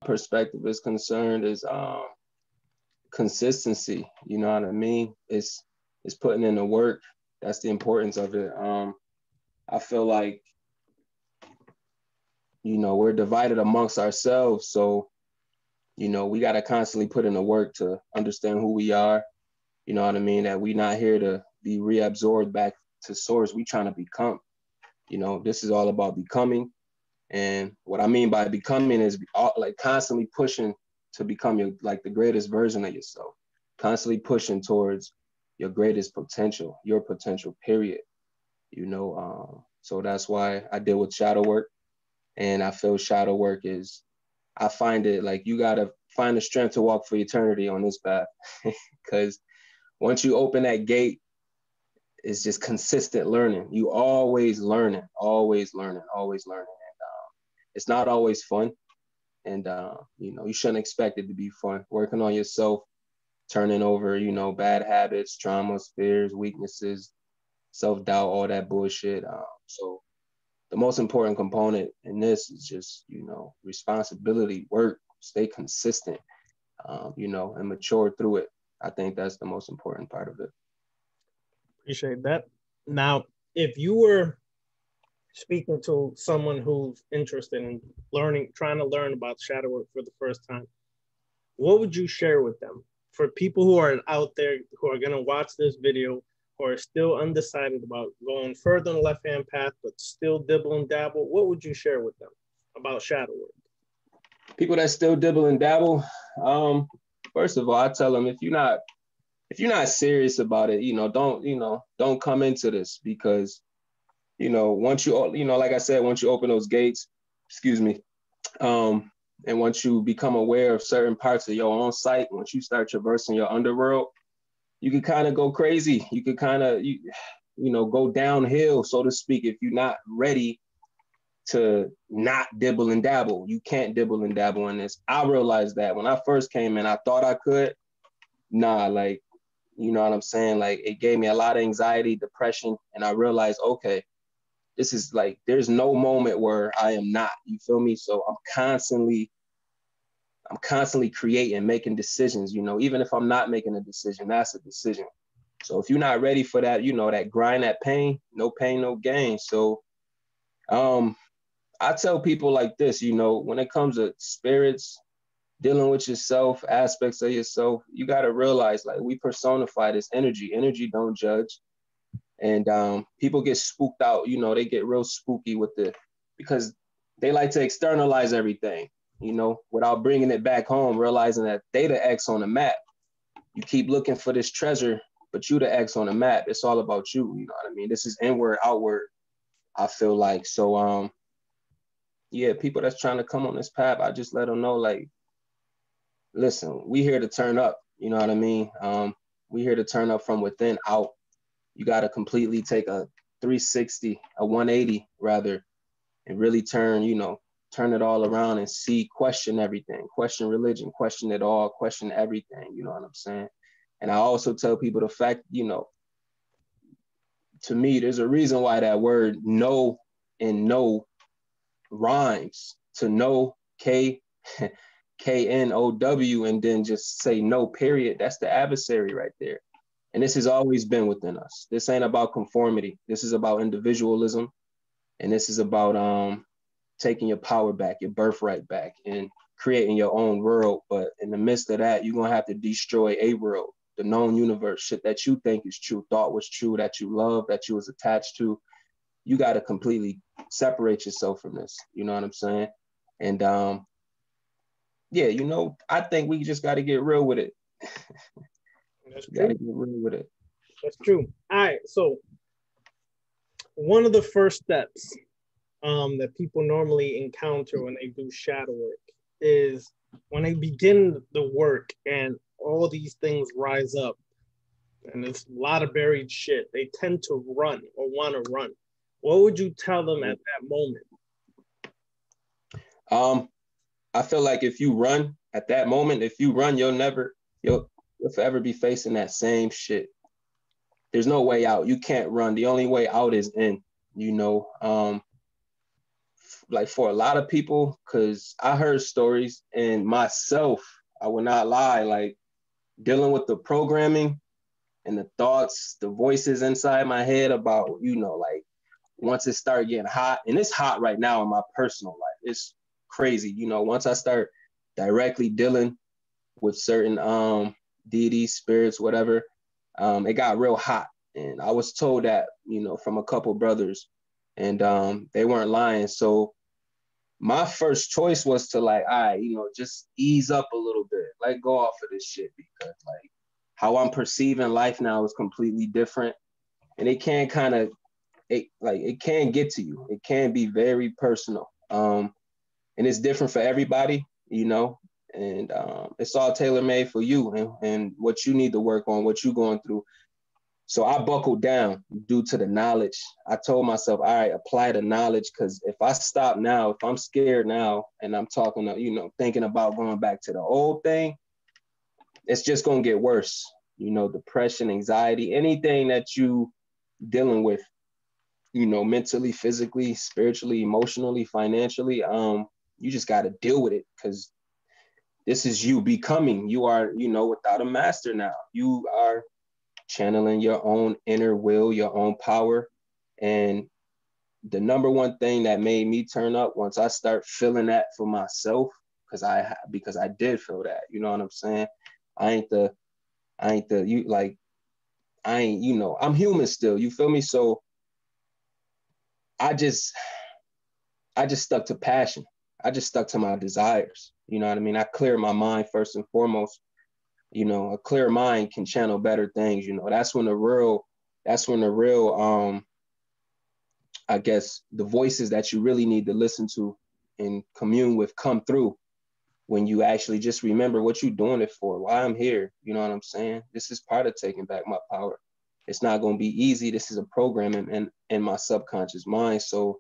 perspective is concerned is consistency. You know what I mean? It's putting in the work. That's the importance of it. I feel like, you know, we're divided amongst ourselves. So, you know, we got to constantly put in the work to understand who we are. You know what I mean? That we're not here to be reabsorbed back to source. We trying to become. You know, this is all about becoming. And what I mean by becoming is like constantly pushing to become your, like the greatest version of yourself, constantly pushing towards your greatest potential, your potential, period. You know, so that's why I deal with shadow work. And I feel shadow work is, I find it like you got to find the strength to walk for eternity on this path. Because once you open that gate, it's just consistent learning. You always learning, always learning, always learning. And it's not always fun. And, you know, you shouldn't expect it to be fun. Working on yourself, turning over, you know, bad habits, traumas, fears, weaknesses, self-doubt, all that bullshit. So the most important component in this is just, you know, responsibility, work, stay consistent, you know, and mature through it. I think that's the most important part of it. Appreciate that. Now, if you were speaking to someone who's interested in learning, trying to learn about shadow work for the first time, what would you share with them? For people who are out there who are going to watch this video, who are still undecided about going further on the left-hand path, but still dibble and dabble, what would you share with them about shadow work? People that still dibble and dabble, first of all, I tell them, if you're not serious about it, you know, don't come into this, because, you know, once you know, like I said, once you open those gates, excuse me, and once you become aware of certain parts of your own sight, once you start traversing your underworld, you can kind of go crazy. You can kind of, you know, go downhill, so to speak, if you're not ready to not dibble and dabble. You can't dibble and dabble in this. I realized that when I first came in, I thought I could. Nah, like, you know what I'm saying? Like, it gave me a lot of anxiety, depression, and I realized, okay, this is like, there's no moment where I am not, you feel me? So I'm constantly creating, making decisions, you know, even if I'm not making a decision, that's a decision. So if you're not ready for that, you know, that grind, that pain, no gain. So I tell people like this, you know, when it comes to spirits, dealing with yourself, aspects of yourself, you got to realize, like, we personify this energy. Energy don't judge. And people get spooked out, you know, they get real spooky with it because they like to externalize everything, you know, without bringing it back home, realizing that they the X on the map. You keep looking for this treasure, but you the X on the map. It's all about you, you know what I mean? This is inward, outward, I feel like. So, yeah, people that's trying to come on this path, I just let them know, like, listen, we here to turn up, you know what I mean? We here to turn up from within out. You got to completely take a 360, a 180 rather, and really turn, you know, turn it all around and see, question everything, question religion, question it all, question everything, you know what I'm saying? And I also tell people the fact, you know, to me, there's a reason why that word know and know rhymes. To know, K, K-N-O-W, and then just say no, period. That's the adversary right there. And this has always been within us. This ain't about conformity. This is about individualism. And this is about taking your power back, your birthright back, and creating your own world. But in the midst of that, you're going to have to destroy a world, the known universe, shit that you think is true, thought was true, that you love, that you was attached to. You got to completely separate yourself from this. You know what I'm saying? And yeah, you know, I think we just got to get real with it. That's true. Got to get real with it. That's true. All right. So one of the first steps that people normally encounter when they do shadow work is when they begin the work and all these things rise up and there's a lot of buried shit. They tend to run or want to run. What would you tell them at that moment? I feel like if you run at that moment, if you run, you'll forever be facing that same shit. There's no way out. You can't run. The only way out is in, you know. like for a lot of people, because I heard stories and myself, I will not lie, like dealing with the programming and the thoughts, the voices inside my head about, you know, like once it started getting hot, and it's hot right now in my personal life. It's crazy. You know, once I start directly dealing with certain deities, spirits, whatever, it got real hot. And I was told that, you know, from a couple brothers, and they weren't lying. So my first choice was to like, all right, you know, just ease up a little bit, let go off of this shit, because like how I'm perceiving life now is completely different. And it can kind of it can get to you. It can be very personal. And it's different for everybody, you know, and it's all tailor-made for you and what you need to work on, what you're going through. So I buckled down due to the knowledge. I told myself, all right, apply the knowledge, because if I stop now, if I'm scared now and I'm talking, you know, thinking about going back to the old thing, it's just going to get worse. You know, depression, anxiety, anything that you dealing with, you know, mentally, physically, spiritually, emotionally, financially, you just got to deal with it, because this is you becoming. You are, you know, without a master now. You are channeling your own inner will, your own power. And the number one thing that made me turn up once I start feeling that for myself, because I did feel that, you know what I'm saying? I ain't you like, I ain't, you know, I'm human still, you feel me? So I just stuck to passion. I just stuck to my desires. You know what I mean? I cleared my mind first and foremost. You know, a clear mind can channel better things. You know, that's when the real, I guess, the voices that you really need to listen to and commune with come through, when you actually just remember what you're doing it for, why I'm here. You know what I'm saying? This is part of taking back my power. It's not going to be easy. This is a program in my subconscious mind. So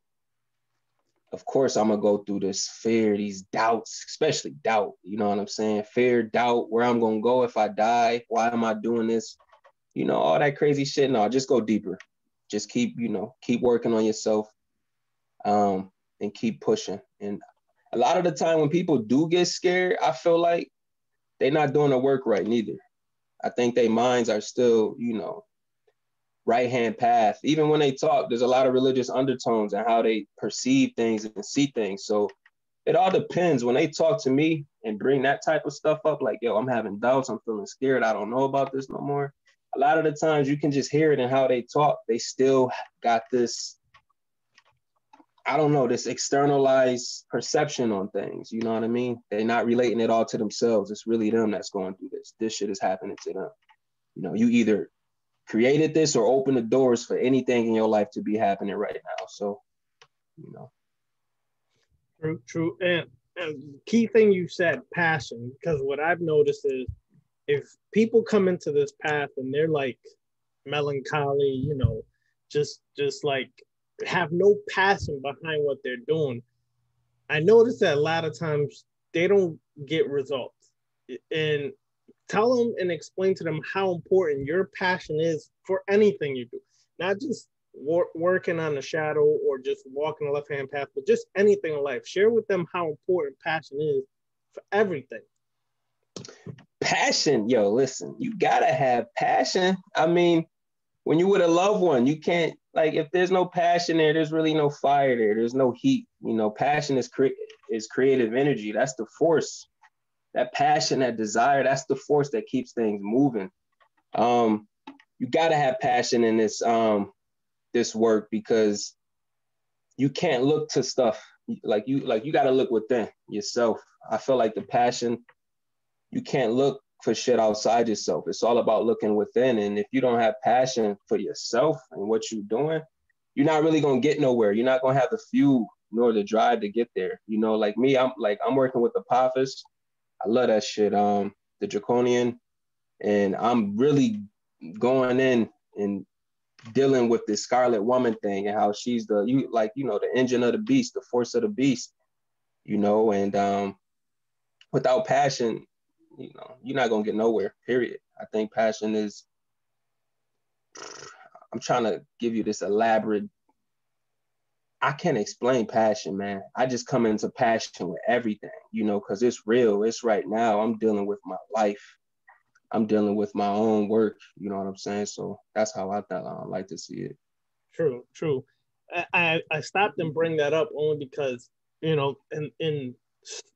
of course I'm gonna go through this fear, these doubts, especially doubt. You know what I'm saying? Fear, doubt, where I'm gonna go if I die, why am I doing this? You know, all that crazy shit. No, just go deeper. Just keep, you know, keep working on yourself, and keep pushing. And a lot of the time when people do get scared, I feel like they're not doing the work right neither. I think their minds are still, you know, right-hand path. Even when they talk, there's a lot of religious undertones and how they perceive things and see things. So it all depends. When they talk to me and bring that type of stuff up, like, yo, I'm having doubts, I'm feeling scared, I don't know about this no more. A lot of the times you can just hear it in how they talk. They still got this, I don't know, this externalized perception on things. You know what I mean? They're not relating it all to themselves. It's really them that's going through this. This shit is happening to them. You know, you either created this or open the doors for anything in your life to be happening right now. So, you know. True. And key thing you said, passion, because what I've noticed is if people come into this path and they're like melancholy, you know, just like have no passion behind what they're doing, I notice that a lot of times they don't get results. And tell them and explain to them how important your passion is for anything you do, not just working on the shadow or just walking the left-hand path, but just anything in life. Share with them how important passion is for everything. Passion, yo, listen, you gotta have passion. I mean, when you with a loved one, you can't, like, if there's no passion there, there's really no fire there. There's no heat. You know, passion is creative energy. That's the force. That passion, that desire, that's the force that keeps things moving. You gotta have passion in this work, because you can't look to stuff like you gotta look within yourself. I feel like the passion, you can't look for shit outside yourself. It's all about looking within. And if you don't have passion for yourself and what you're doing, you're not really gonna get nowhere. You're not gonna have the fuel nor the drive to get there. You know, like me, I'm working with Apophis. I love that shit. The Draconian, and I'm really going in and dealing with this Scarlet Woman thing and how she's the engine of the beast, the force of the beast. You know, and without passion, you know, you're not gonna get nowhere. Period. I think passion is. I'm trying to give you this elaborate. I can't explain passion, man. I just come into passion with everything, you know, because it's real. It's right now. I'm dealing with my life. I'm dealing with my own work. You know what I'm saying? So that's how I thought I like to see it. True, true. I stopped and bring that up only because, you know, in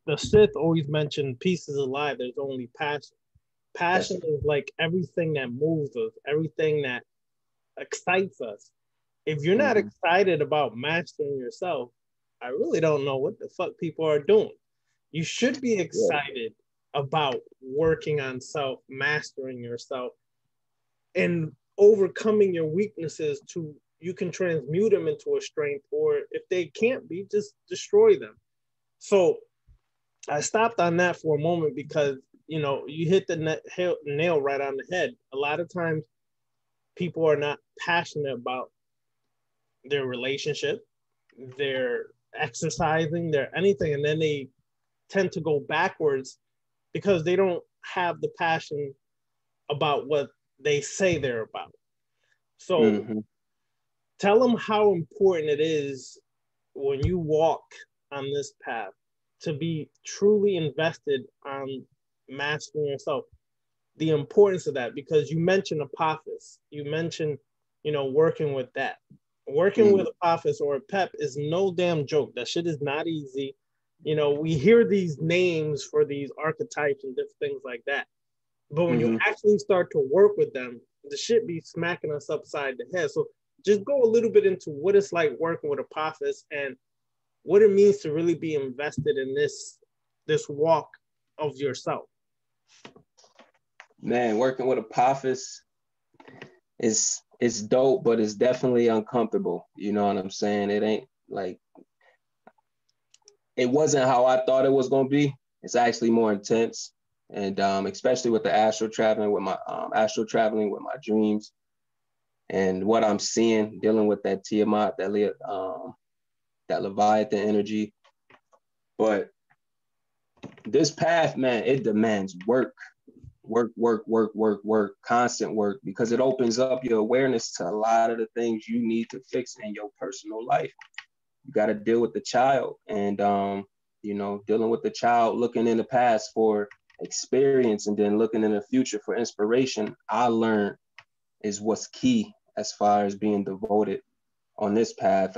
the Sith always mentioned peace is alive. There's only passion. Passion is like everything that moves us, everything that excites us. If you're not excited about mastering yourself, I really don't know what the fuck people are doing. You should be excited about working on self, mastering yourself, and overcoming your weaknesses to you can transmute them into a strength, or if they can't be, just destroy them. So I stopped on that for a moment because, you know, you hit the nail right on the head. A lot of times people are not passionate about their relationship, their exercising, their anything, and then they tend to go backwards because they don't have the passion about what they say they're about. So tell them how important it is when you walk on this path to be truly invested on mastering yourself. The importance of that, because you mentioned Apophis, you mentioned, you know, working with that. Working with Apophis or a PEP is no damn joke. That shit is not easy. You know, we hear these names for these archetypes and different things like that. But when you actually start to work with them, the shit be smacking us upside the head. So just go a little bit into what it's like working with Apophis and what it means to really be invested in this walk of yourself. Man, working with Apophis is dope, but it's definitely uncomfortable. You know what I'm saying? It ain't like, it wasn't how I thought it was gonna be. It's actually more intense, and especially with the astral traveling with my dreams, and what I'm seeing, dealing with that Tiamat, that Leviathan energy. But this path, man, it demands work, constant work, because it opens up your awareness to a lot of the things you need to fix in your personal life. You got to deal with the child, and you know, dealing with the child, looking in the past for experience, and then looking in the future for inspiration. I learned is what's key as far as being devoted on this path.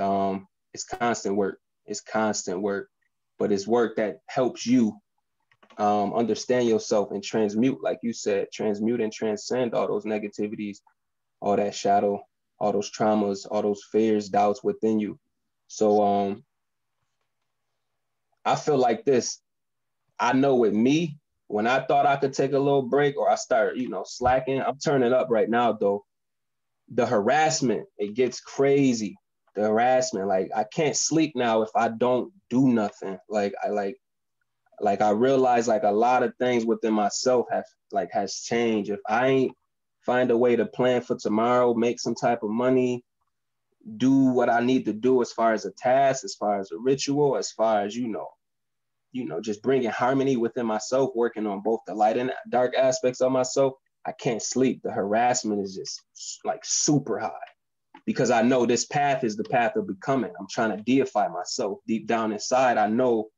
It's constant work. It's constant work, but it's work that helps you understand yourself and transmute, like you said, transmute and transcend all those negativities, all that shadow, all those traumas, all those fears, doubts within you. So I feel like this. I know with me, when I thought I could take a little break or I start, you know, slacking, I'm turning up right now though. The harassment, it gets crazy. The harassment, like I can't sleep now if I don't do nothing. Like I realize like a lot of things within myself has changed. If I ain't find a way to plan for tomorrow, make some type of money, do what I need to do as far as a task, as far as a ritual, as far as, you know, just bringing harmony within myself, working on both the light and dark aspects of myself, I can't sleep. The harassment is just like super high because I know this path is the path of becoming. I'm trying to deify myself deep down inside. I know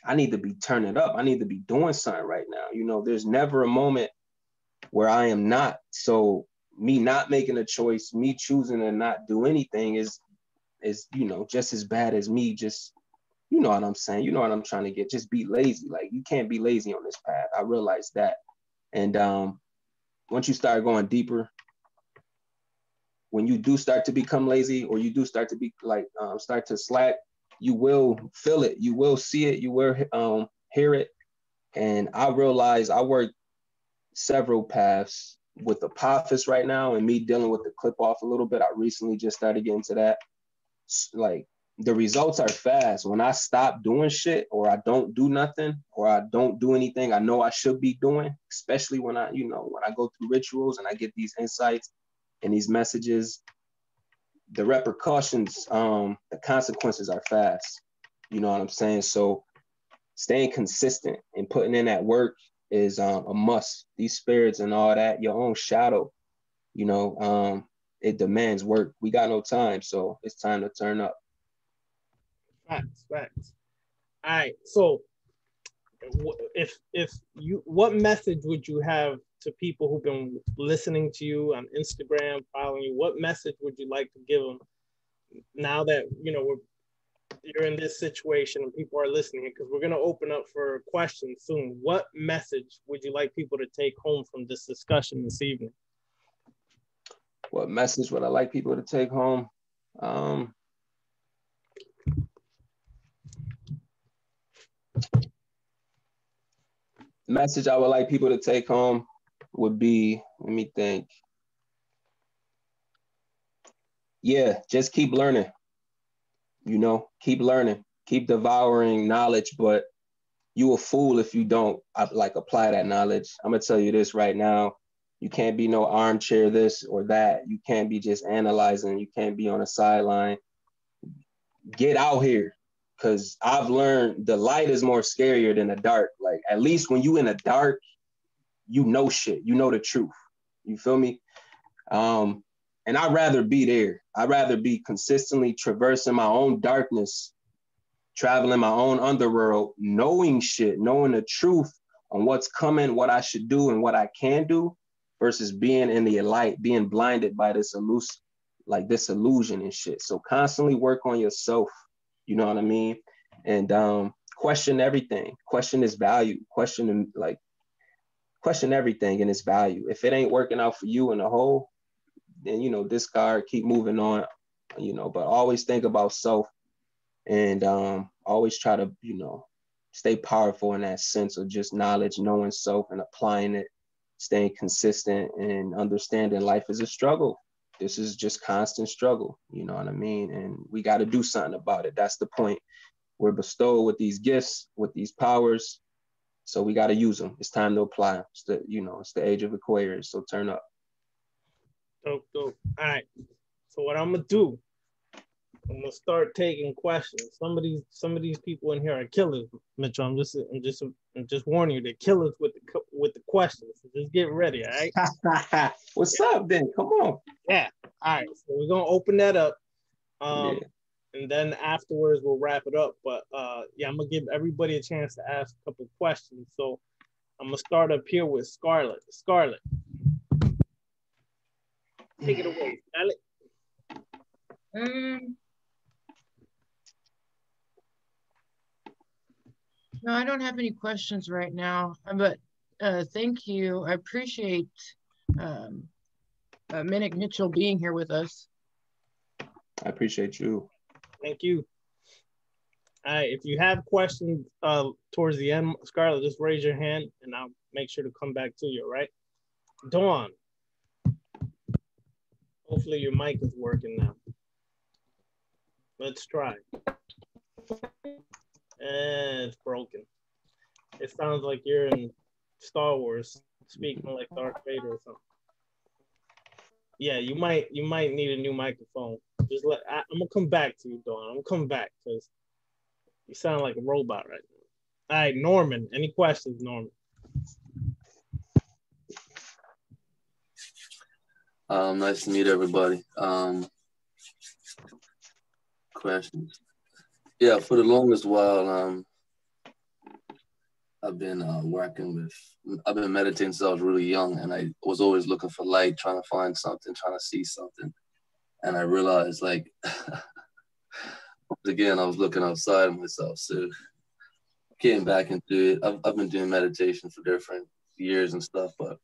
I need to be turning up. I need to be doing something right now. You know, there's never a moment where I am not. So me not making a choice, me choosing to not do anything is, you know, just as bad as me just, you know what I'm saying? You know what I'm trying to get? Just be lazy. Like you can't be lazy on this path. I realized that. And once you start going deeper, when you do start to become lazy or you do start to be like, start to slack, you will feel it. You will see it. You will hear it. And I realized I work several paths with Apophis right now and me dealing with the clip off a little bit. I recently just started getting to that. Like the results are fast. When I stop doing shit or I don't do nothing or I don't do anything I know I should be doing, especially when I go through rituals and I get these insights and these messages, the repercussions, the consequences are fast. You know what I'm saying? So staying consistent and putting in that work is a must. These spirits and all that, your own shadow, you know, it demands work. We got no time, so it's time to turn up. Facts. All right. So what message would you have to people who've been listening to you on Instagram, following you? What message would you like to give them now that, you know, you're in this situation and people are listening? Because we're going to open up for questions soon. What message would you like people to take home from this discussion this evening? What message would I like people to take home? The message I would like people to take home would be, let me think. Yeah, just keep learning. You know, keep learning, keep devouring knowledge, but you a fool if you don't like apply that knowledge. I'm gonna tell you this right now. You can't be no armchair this or that. You can't be just analyzing. You can't be on a sideline. Get out here. Cause I've learned the light is more scarier than the dark. Like at least when you in the dark, you know shit. You know the truth. You feel me? And I'd rather be there. I'd rather be consistently traversing my own darkness, traveling my own underworld, knowing shit, knowing the truth on what's coming, what I should do and what I can do, versus being in the light, being blinded by this illusion and shit. So constantly work on yourself. You know what I mean? And question everything. Question its value. Question everything and its value. If it ain't working out for you in the whole, then, you know, discard, keep moving on, you know, but always think about self and always try to, you know, stay powerful in that sense of just knowledge, knowing self and applying it, staying consistent and understanding life is a struggle. This is just constant struggle, you know what I mean? And we got to do something about it. That's the point. We're bestowed with these gifts, with these powers. So we got to use them. It's time to apply them. It's the age of Aquarius. So turn up. Dope. All right. So what I'm gonna do, I'm gonna start taking questions. Some of these people in here are killers, Mitchell. I'm just warning you, they're killers with the questions. So just get ready, all right? What's up, then? Come on. Yeah. All right. So we're gonna open that up, and then afterwards we'll wrap it up. But yeah, I'm gonna give everybody a chance to ask a couple questions. So I'm gonna start up here with Scarlett. Scarlett, take it away, Scarlett. No, I don't have any questions right now, but thank you. I appreciate Minnick Mitchell being here with us. I appreciate you. Thank you. All right, if you have questions towards the end, Scarlett, just raise your hand and I'll make sure to come back to you, all right? Dawn. Hopefully your mic is working now. Let's try. It's broken. It sounds like you're in Star Wars speaking like Darth Vader or something. Yeah, you might need a new microphone. I'm gonna come back to you, Dawn. I'm gonna come back because you sound like a robot right now. All right, Norman. Any questions, Norman? Nice to meet everybody. Questions? Yeah, for the longest while, I've been meditating since I was really young, and I was always looking for light, trying to find something, trying to see something. And I realized, like, again, I was looking outside of myself. So getting back into it, I've been doing meditation for different years and stuff, but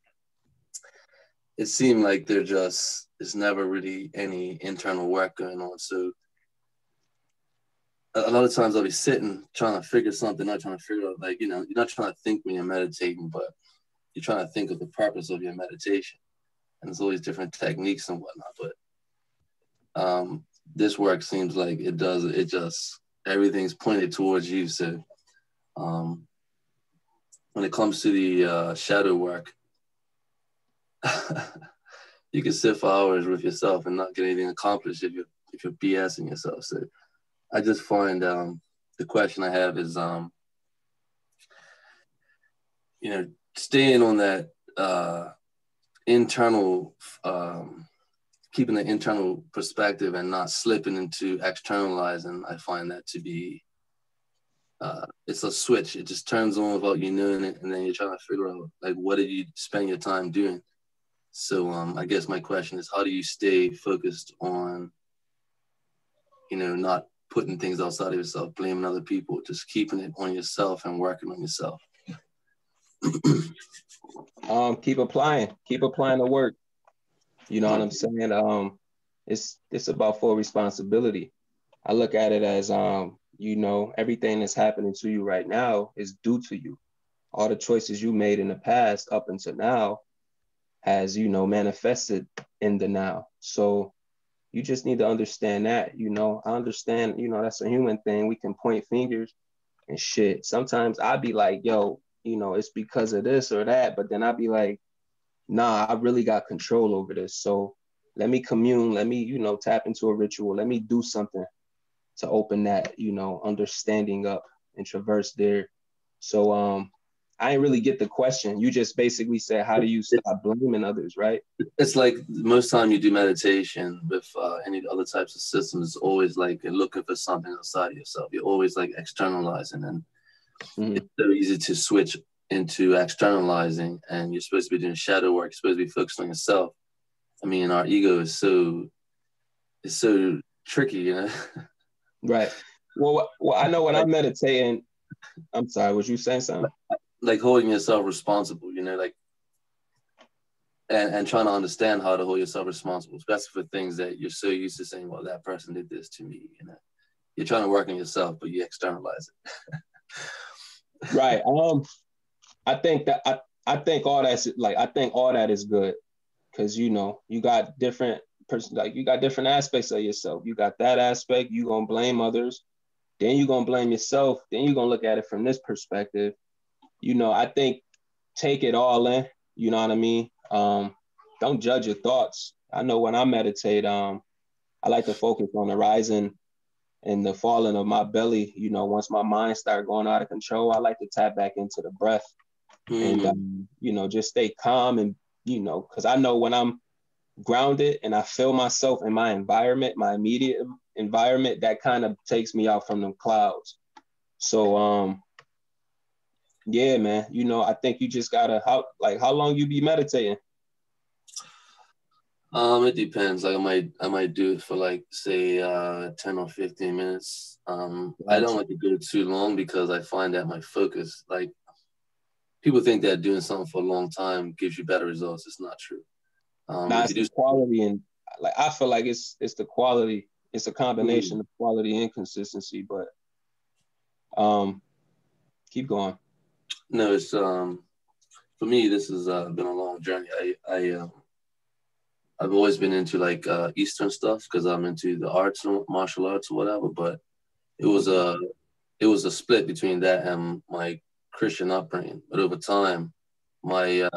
it seemed like there's never really any internal work going on. So a lot of times I'll be sitting trying to figure something out, trying to figure out, like, you know, you're not trying to think when you're meditating, but you're trying to think of the purpose of your meditation. And there's always different techniques and whatnot. But this work seems like it just, everything's pointed towards you. So when it comes to the shadow work, you can sit for hours with yourself and not get anything accomplished if you're BSing yourself. So I just find the question I have is, you know, staying on that internal keeping the internal perspective and not slipping into externalizing, I find that to be, it's a switch. It just turns on without you knowing it, and then you're trying to figure out, like, what did you spend your time doing? So I guess my question is, how do you stay focused on, you know, not putting things outside of yourself, blaming other people, just keeping it on yourself and working on yourself? Keep applying the work. You know what I'm saying? It's about full responsibility. I look at it as, you know, everything that's happening to you right now is due to you. All the choices you made in the past up until now has, you know, manifested in the now. So you just need to understand that, you know. I understand, you know, that's a human thing. We can point fingers and shit. Sometimes I'd be like, yo, you know, it's because of this or that. But then I'd be like, nah, I really got control over this. So let me commune. Let me, you know, tap into a ritual. Let me do something to open that, you know, understanding up and traverse there. So I didn't really get the question. You just basically said, how do you stop blaming others, right? It's like most time you do meditation with any other types of systems, it's always like you're looking for something outside of yourself. You're always like externalizing, and it's so easy to switch into externalizing, and you're supposed to be doing shadow work. You're supposed to be focused on yourself. I mean, our ego is so tricky, you know? Right. Well, I know when I'm meditating, I'm sorry, was you saying something? Like holding yourself responsible, you know, like, and trying to understand how to hold yourself responsible, especially for things that you're so used to saying, well, that person did this to me, you know. You're trying to work on yourself, but you externalize it. Right. I think all that is good, because, you know, you got different you got different aspects of yourself. You got that aspect, you gonna blame others, then you gonna blame yourself, then you gonna look at it from this perspective. You know, I think take it all in, you know what I mean? Don't judge your thoughts. I know when I meditate, I like to focus on the rising and the falling of my belly. You know, once my mind starts going out of control, I like to tap back into the breath and, you know, just stay calm. And, you know, because I know when I'm grounded and I feel myself in my environment, my immediate environment, that kind of takes me out from them clouds. So, yeah, man, you know, I think you just gotta, how long you be meditating? It depends. Like I might do it for like, say, 10 or 15 minutes. I don't like to do it too long because I find that my focus, like, people think that doing something for a long time gives you better results. It's not true. It's the quality, and like I feel like it's the quality. It's a combination of quality and consistency. But keep going. No, it's for me. This has been a long journey. I've always been into like Eastern stuff because I'm into the arts and martial arts or whatever. But it was a split between that and my Christian upbringing. But over time, my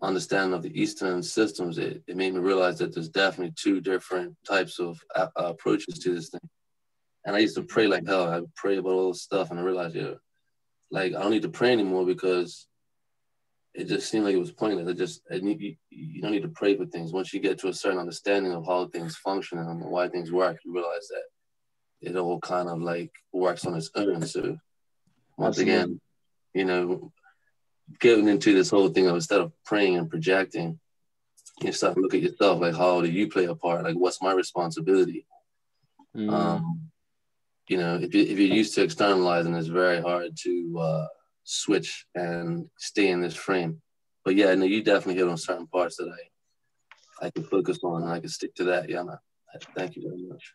understanding of the Eastern systems, it made me realize that there's definitely two different types of approaches to this thing. And I used to pray like hell. I would pray about all this stuff, and I realized, like, I don't need to pray anymore because it just seemed like it was pointless. You don't need to pray for things. Once you get to a certain understanding of how things function and why things work, you realize that it all kind of like works on its own. So once again, you know, getting into this whole thing of instead of praying and projecting, you start to look at yourself, like, how do you play a part? Like, what's my responsibility? You know, if you're used to externalizing, it's very hard to switch and stay in this frame. But yeah, no, you definitely hit on certain parts that I can focus on, and I can stick to that. Yeah, man. Thank you very much.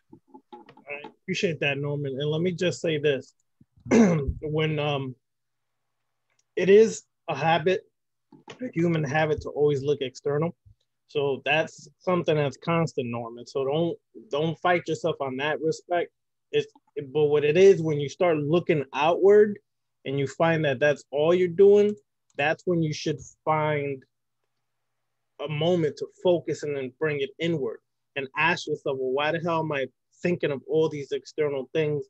I appreciate that, Norman. And let me just say this. When it is a habit, a human habit, to always look external. So that's something that's constant, Norman. So don't fight yourself on that respect. But what it is, when you start looking outward and you find that that's all you're doing, that's when you should find a moment to focus and then bring it inward and ask yourself, well, why the hell am I thinking of all these external things?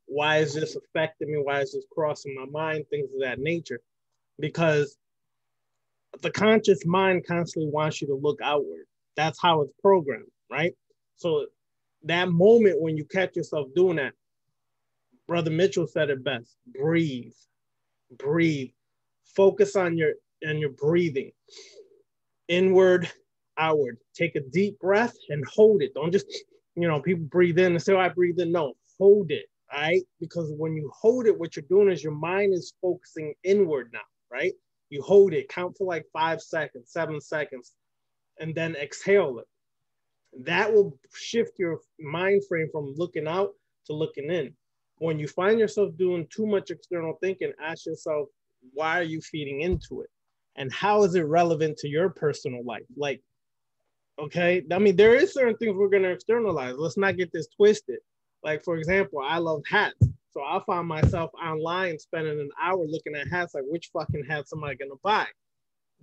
Why is this affecting me? Why is this crossing my mind? Things of that nature. Because the conscious mind constantly wants you to look outward. That's how it's programmed, right? So that moment when you catch yourself doing that, Brother Mitchell said it best. Breathe. Breathe. Focus on your breathing. Inward, outward. Take a deep breath and hold it. Don't just, people breathe in and say, oh, I breathe in. No, hold it, all right? Because when you hold it, what you're doing is your mind is focusing inward now, right? You hold it, count for like 5 seconds, 7 seconds, and then exhale it. That will shift your mind frame from looking out to looking in. When you find yourself doing too much external thinking, ask yourself, why are you feeding into it? And how is it relevant to your personal life? Like, okay, I mean, there is certain things we're going to externalize. Let's not get this twisted. Like, for example, I love hats. So I find myself online spending an hour looking at hats, like which fucking hats am I going to buy?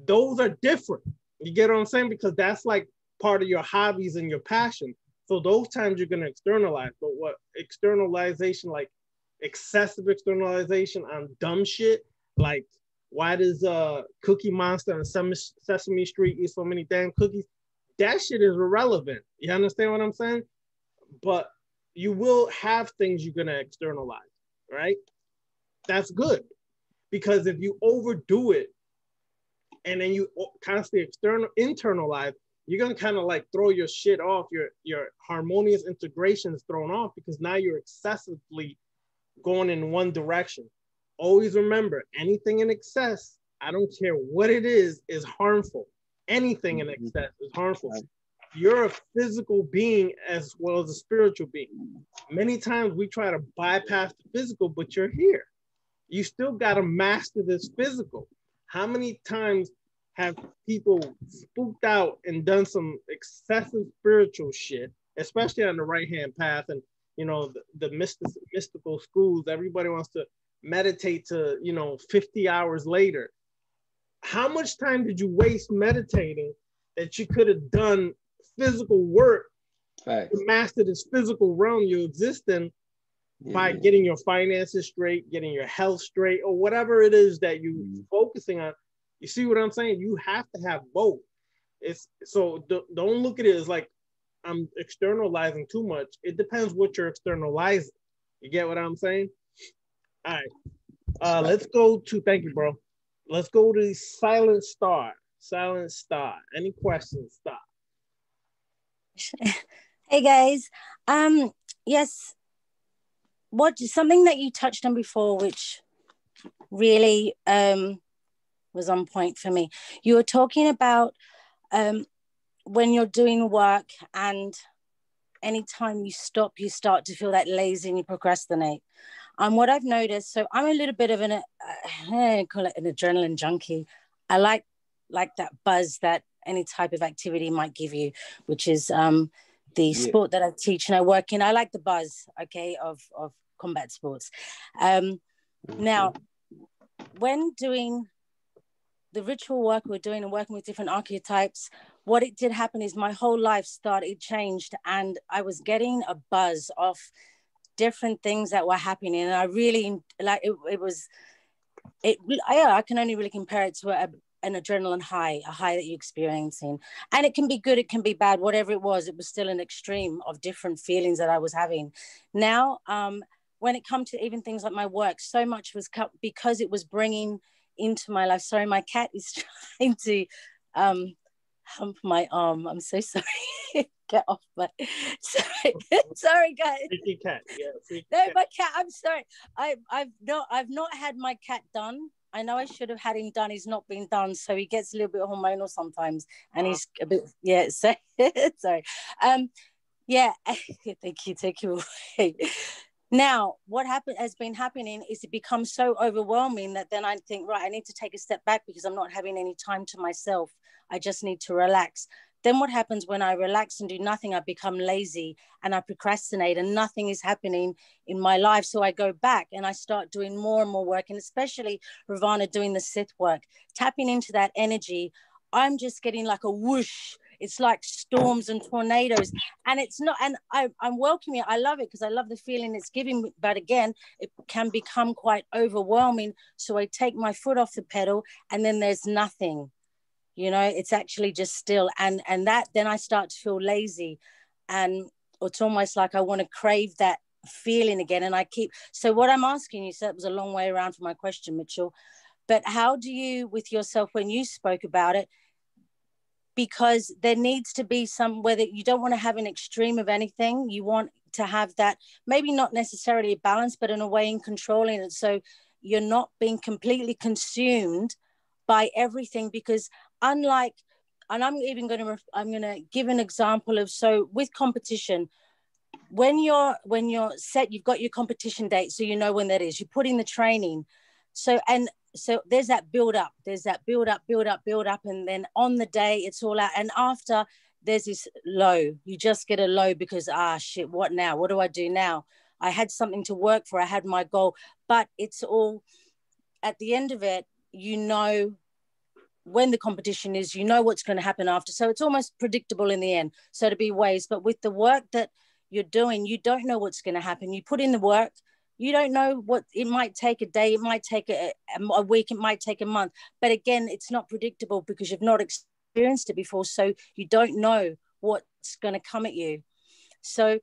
Those are different. You get what I'm saying? Because that's like part of your hobbies and your passion. So those times you're going to externalize. But what externalization, like excessive externalization on dumb shit, like why does Cookie Monster and Sesame Street eat so many damn cookies? That shit is irrelevant. You understand what I'm saying? But you will have things you're going to externalize, right? That's good. Because if you overdo it and then you constantly internalize, you're going to kind of like throw your shit off. Your harmonious integration is thrown off because now you're excessively going in one direction. Always remember, anything in excess, I don't care what it is harmful. Anything in excess is harmful. You're a physical being as well as a spiritual being. Many times we try to bypass the physical, but you're here. You still got to master this physical. How many times have people spooked out and done some excessive spiritual shit, especially on the right-hand path and, the mystical schools, everybody wants to meditate to, 50 hours later. How much time did you waste meditating that you could have done physical work to master this physical realm you exist in by getting your finances straight, getting your health straight, or whatever it is that you're focusing on? You see what I'm saying? You have to have both. Don't look at it as like I'm externalizing too much. It depends what you're externalizing. You get what I'm saying? All right. Let's go to, thank you, bro. Let's go to Silent Star. Silent Star. Any questions? Star. Hey guys. Yes. Something that you touched on before, which really was on point for me. You were talking about when you're doing work and anytime you stop, you start to feel that lazy and you procrastinate. What I've noticed, so I'm a little bit of I call it an adrenaline junkie. I like that buzz that any type of activity might give you, which is the sport that I teach and I work in. I like the buzz, okay, of combat sports. Now, when doing the ritual work we're doing and working with different archetypes, what it did happen is my whole life changed, and I was getting a buzz off different things that were happening, and I really like it. I can only really compare it to an adrenaline high, a high that you're experiencing, and it can be good, it can be bad, whatever it was still an extreme of different feelings that I was having. Now, when it comes to even things like my work, so much was because it was bringing into my life. Sorry, my cat is trying to hump my arm. I'm so sorry. Get off my sorry guys. Freaky cat. Yeah, no, my cat. I'm sorry. I've not had my cat done. I know I should have had him done. He's not been done, so he gets a little bit hormonal sometimes, and he's a bit So, sorry. Yeah. Thank you away. Now, what has been happening is it becomes so overwhelming that then I think, right, I need to take a step back because I'm not having any time to myself. I just need to relax. Then what happens when I relax and do nothing? I become lazy and I procrastinate and nothing is happening in my life. So I go back and I start doing more and more work, and especially Ravana doing the Sith work, tapping into that energy. I'm just getting like a whoosh. It's like storms and tornadoes, and it's not, and I'm welcoming it. I love it because I love the feeling it's giving me, but again, it can become quite overwhelming. So I take my foot off the pedal and then there's nothing. You know, it's actually just still. And that, then I start to feel lazy, and it's almost like I want to crave that feeling again. And I keep, so what I'm asking you, so that was a long way around for my question, Mitchell, but how do you, with yourself, when you spoke about it, because there needs to be some, whether you don't want to have an extreme of anything, you want to have that, maybe not necessarily a balance, but in a way in controlling it, so you're not being completely consumed by everything. Because unlike, and I'm going to give an example of, so with competition, when you're set, you've got your competition date, so you know when that is, you put in the training, so there's that build up, and then on the day it's all out, and after there's this low, you just get a low because shit, what now, what do I do now? I had something to work for, I had my goal, but it's all, at the end of it, you know when the competition is, you know what's going to happen after, so it's almost predictable in the end, so to be ways. But with the work that you're doing, you don't know what's going to happen. You put in the work, you don't know what, it might take a day, it might take a week, it might take a month, but again, it's not predictable because you've not experienced it before, so you don't know what's going to come at you. So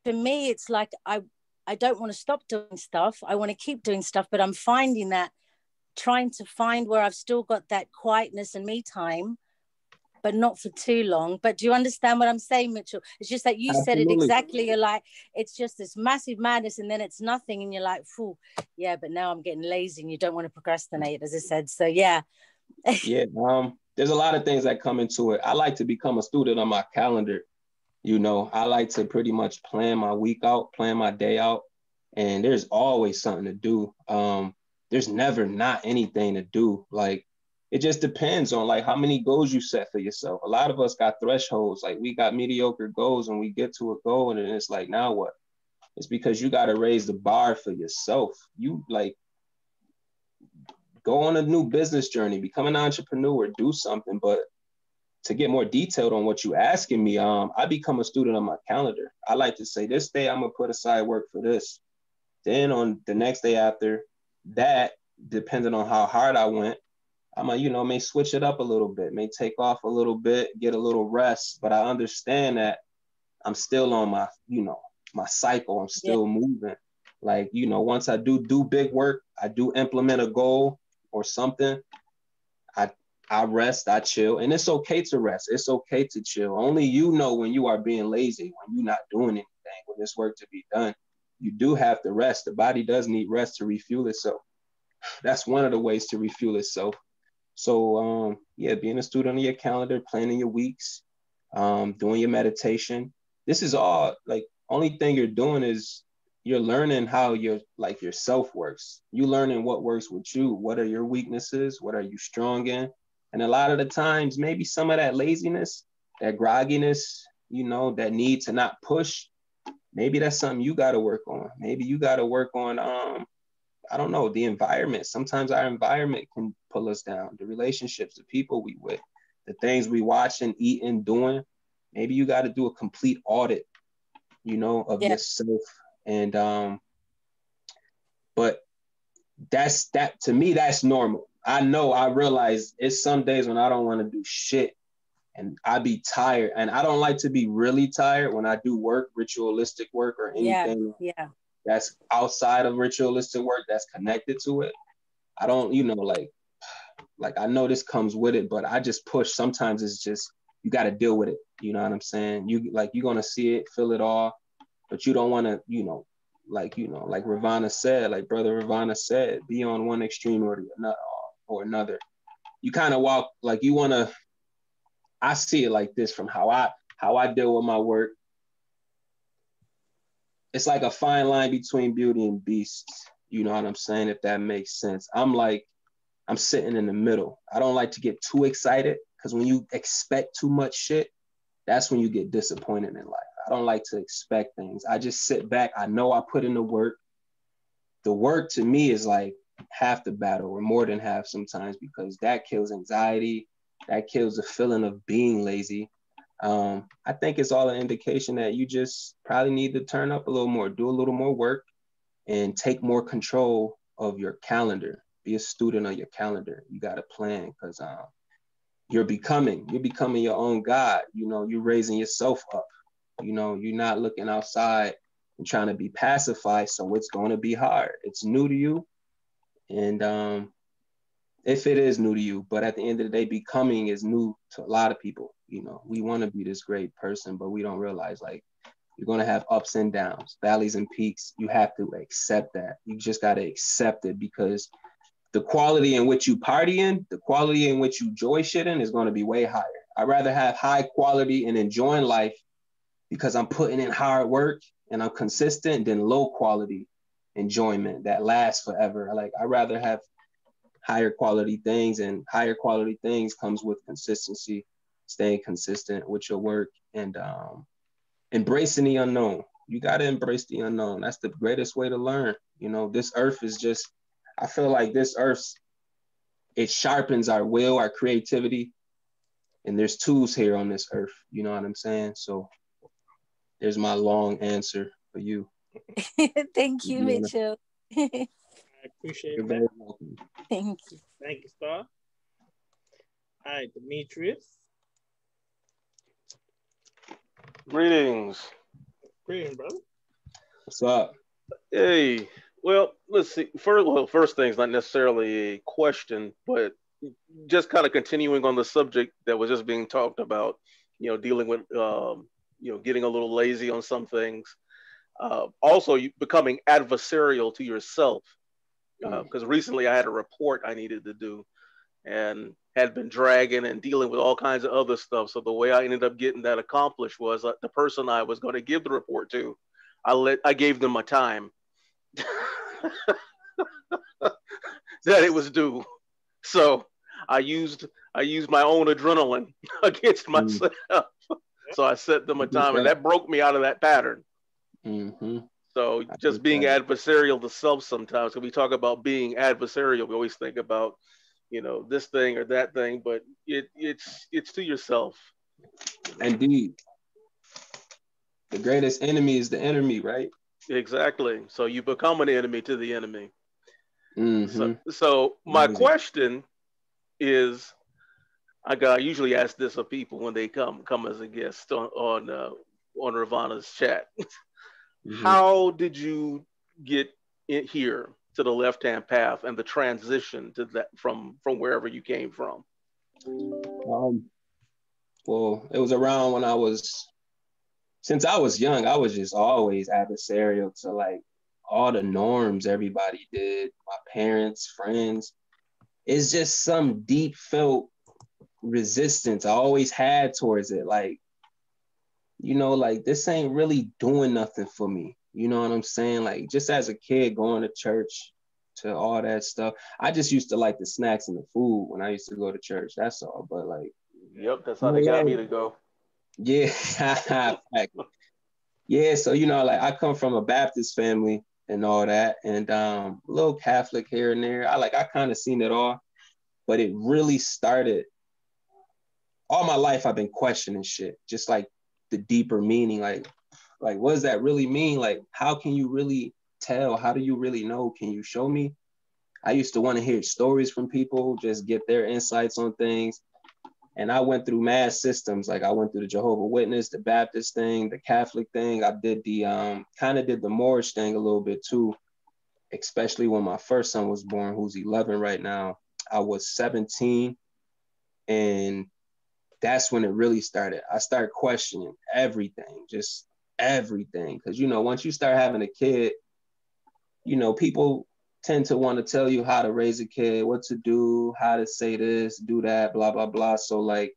for me, it's like I don't want to stop doing stuff, I want to keep doing stuff, but I'm finding that, trying to find where I've still got that quietness and me time, but not for too long. But do you understand what I'm saying, Mitchell? It's just that you said it exactly. You're like, it's just this massive madness, and then it's nothing, and you're like, phew, yeah, but now I'm getting lazy, and you don't want to procrastinate, as I said. So yeah. Yeah, there's a lot of things that come into it. I like to become a student on my calendar. You know, I like to pretty much plan my week out, plan my day out, and there's always something to do. There's never not anything to do. Like, it just depends on like how many goals you set for yourself. A lot of us got thresholds. Like, we got mediocre goals, and we get to a goal, and then it's like, now what? It's because you got to raise the bar for yourself. You like go on a new business journey, become an entrepreneur, do something. But to get more detailed on what you asking me, I become a student on my calendar. I like to say, this day I'm gonna put aside work for this. Then on the next day after that, depending on how hard I went, I might, may switch it up a little bit, may take off a little bit, get a little rest. But I understand that I'm still on my, my cycle. I'm still moving. Like, once I do big work, I do implement a goal or something, I rest, I chill, and it's okay to rest. It's okay to chill. Only you know when you are being lazy, when you're not doing anything, when there's work to be done. You do have to rest. The body does need rest to refuel itself. That's one of the ways to refuel itself. So, being a student on your calendar, planning your weeks, doing your meditation. This is all, like, only thing you're doing is you're learning how your self works. You learning what works with you. What are your weaknesses? What are you strong in? And a lot of the times, maybe some of that laziness, that grogginess, that need to not push, maybe that's something you got to work on. Maybe you got to work on, I don't know, the environment. Sometimes our environment can pull us down, the relationships, the people we with, the things we watch and eat and doing. Maybe you got to do a complete audit, of yourself. And, but that to me, that's normal. I realize it's some days when I don't want to do shit and I be tired, and I don't like to be really tired when I do work, ritualistic work or anything that's outside of ritualistic work that's connected to it. I don't, like I know this comes with it, but I just push. Sometimes it's just, you got to deal with it. You know what I'm saying? You're going to see it, feel it all, but you don't want to, like Ravana said, like Brother Ravana said, be on one extreme or another. You kind of walk, like you want to, I see it like this from how I deal with my work. It's like a fine line between beauty and beasts. You know what I'm saying? If that makes sense. I'm sitting in the middle. I don't like to get too excited, because when you expect too much shit, that's when you get disappointed in life. I don't like to expect things. I just sit back. I know I put in the work. The work to me is like half the battle, or more than half sometimes, because that kills anxiety. That kills the feeling of being lazy. I think it's all an indication that you just probably need to turn up a little more, do a little more work, and take more control of your calendar. Be a student of your calendar. You got to plan, because you're becoming your own God. You know, you're raising yourself up. You know, you're not looking outside and trying to be pacified. So it's going to be hard. It's new to you. And if it is new to you, but at the end of the day, becoming is new to a lot of people. You know, we want to be this great person, but we don't realize like you're going to have ups and downs, valleys and peaks. You have to accept that. You just got to accept it, because the quality in which you party in, the quality in which you joy shit in is going to be way higher. I'd rather have high quality and enjoying life because I'm putting in hard work and I'm consistent than low quality enjoyment that lasts forever. Like, I'd rather have higher quality things, and higher quality things comes with consistency, staying consistent with your work, and embracing the unknown. You got to embrace the unknown. That's the greatest way to learn. You know, this earth is just, I feel like this earth, it sharpens our will, our creativity, and there's tools here on this earth. You know what I'm saying? So there's my long answer for you. Thank you, Mitchell. I appreciate You're that. very welcome. Thank you. Thank you, Star. All right, Demetrius. Greetings. Greetings, brother. What's up? Hey, well, let's see. First thing's not necessarily a question, but just kind of continuing on the subject that was just being talked about, you know, dealing with, you know, getting a little lazy on some things. Also, you becoming adversarial to yourself. Because recently I had a report I needed to do and had been dragging and dealing with all kinds of other stuff. So the way I ended up getting that accomplished was the person I was going to give the report to, I gave them my time that it was due. So I used my own adrenaline against myself. So I set them a time, and that broke me out of that pattern. Mm-hmm. So just being adversarial to self sometimes. When we talk about being adversarial, we always think about, you know, this thing or that thing, but it's to yourself. Indeed. The greatest enemy is the enemy, right? Exactly. So you become an enemy to the enemy. Mm-hmm. So my question is, I usually ask this of people when they come as a guest on Ravana's chat. Mm-hmm. How did you get in here to the left-hand path and the transition to that from wherever you came from? Well, it was around when since I was young, I was just always adversarial to like all the norms everybody did, my parents, friends. It's just some deep felt resistance I always had towards it. Like, you know, like this ain't really doing nothing for me. You know what I'm saying? Like, just as a kid going to church, to all that stuff, I just used to like the snacks and the food when I used to go to church. That's all. But like, yep, that's how they got me to go. Yeah. Yeah. So, you know, like I come from a Baptist family and all that, and a little Catholic here and there. I kind of seen it all, but it really started all my life. I've been questioning shit, just like the deeper meaning, like what does that really mean? Like, how can you really tell? How do you really know? Can you show me? I used to want to hear stories from people, just get their insights on things. And I went through mass systems. Like I went through the Jehovah's Witness, the Baptist thing, the Catholic thing. I did the kind of did the Moorish thing a little bit too, especially when my first son was born, who's 11 right now. I was 17, and that's when it really started. I started questioning everything, just everything. Because, you know, once you start having a kid, you know, people tend to want to tell you how to raise a kid, what to do, how to say this, do that, blah, blah, blah. So like,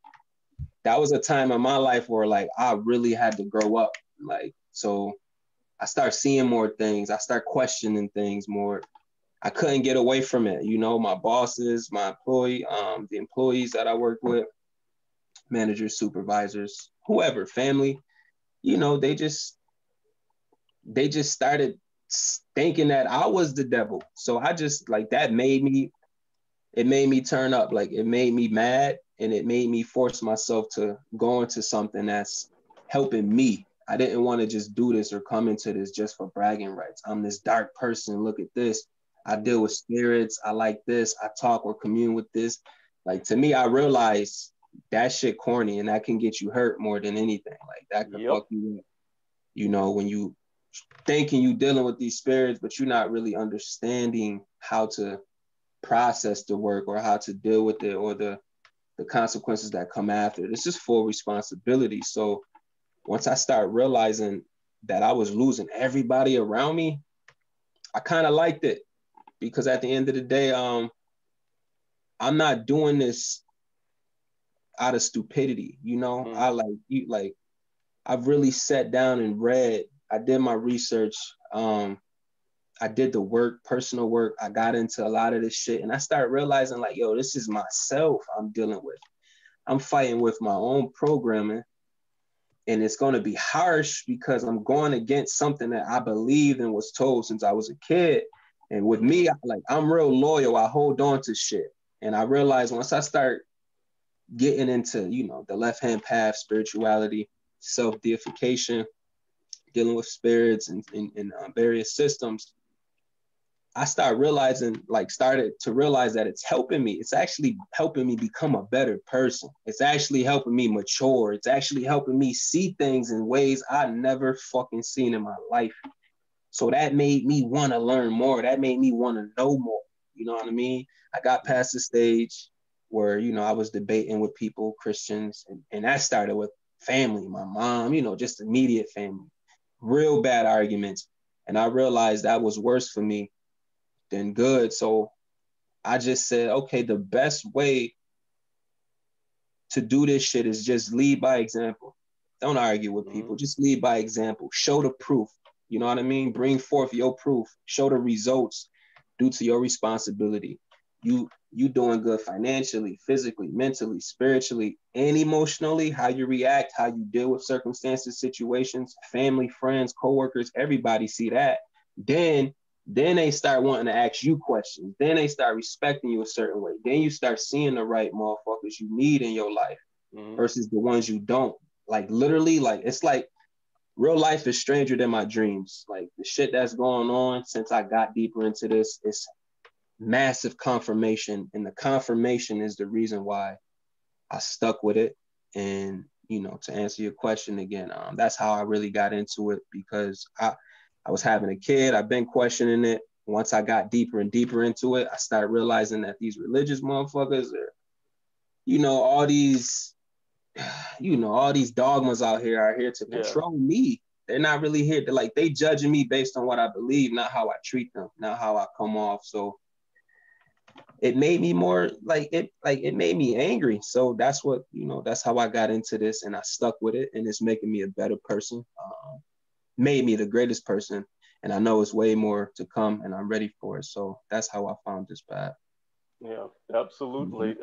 that was a time in my life where like, I really had to grow up. Like, so I start seeing more things. I start questioning things more. I couldn't get away from it. You know, my bosses, my the employees that I work with, managers, supervisors, whoever, family, you know, they just started thinking that I was the devil. So I just like that made me turn up. Like it made me mad, and it made me force myself to go into something that's helping me. I didn't want to just do this or come into this just for bragging rights. I'm this dark person. Look at this. I deal with spirits. I like this. I talk or commune with this. Like to me, I realized that shit corny, and that can get you hurt more than anything. Like that could fuck you up. You know, when you thinking you dealing with these spirits, but you're not really understanding how to process the work or how to deal with it or the consequences that come after. This is full responsibility. So once I start realizing that I was losing everybody around me, I kind of liked it, because at the end of the day, I'm not doing this out of stupidity. You know, I've really sat down and read. I did my research. I did the work, personal work. I got into a lot of this shit, and I started realizing, like, yo, this is myself I'm dealing with. I'm fighting with my own programming, and it's going to be harsh because I'm going against something that I believed and was told since I was a kid. And with me, I'm real loyal. I hold on to shit. And I realized once I start getting into, you know, the left-hand path, spirituality, self-deification, dealing with spirits and various systems, I started to realize that it's helping me. It's actually helping me become a better person. It's actually helping me mature. It's actually helping me see things in ways I never fucking seen in my life. So that made me want to learn more. That made me want to know more. You know what I mean? I got past the stage where, you know, I was debating with people, Christians, and that started with family, my mom, you know, just immediate family, real bad arguments. And I realized that was worse for me than good. So I just said, okay, the best way to do this shit is just lead by example. Don't argue with people. Just lead by example. Show the proof. You know what I mean? Bring forth your proof. Show the results due to your responsibility. You doing good financially, physically, mentally, spiritually, and emotionally. How you react, how you deal with circumstances, situations, family, friends, coworkers, everybody see that. Then they start wanting to ask you questions. Then they start respecting you a certain way. Then you start seeing the right motherfuckers you need in your life versus the ones you don't. Like literally, like it's like real life is stranger than my dreams. Like the shit that's going on since I got deeper into this, it's massive confirmation. And the confirmation is the reason why I stuck with it. And, you know, to answer your question again, that's how I really got into it, because I was having a kid. I've been questioning it. Once I got deeper and deeper into it, I started realizing that these religious motherfuckers are, you know, all these dogmas out here are here to control me. They're not really here to, like, they judging me based on what I believe, not how I treat them, not how I come off. So it made me more it made me angry. So that's what, you know, that's how I got into this, and I stuck with it, and it's making me a better person. Made me the greatest person, and I know it's way more to come, and I'm ready for it. So that's how I found this path. Yeah, absolutely.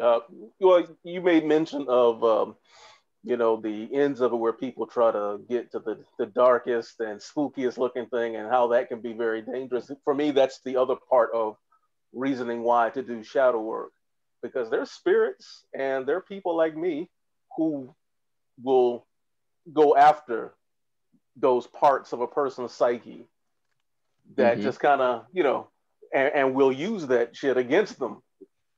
Well, you made mention of you know, the ends of it where people try to get to the darkest and spookiest looking thing, and how that can be very dangerous. For me, that's the other part of reasoning why to do shadow work, because there's spirits and there are people like me who will go after those parts of a person's psyche that just kind of, you know, and will use that shit against them.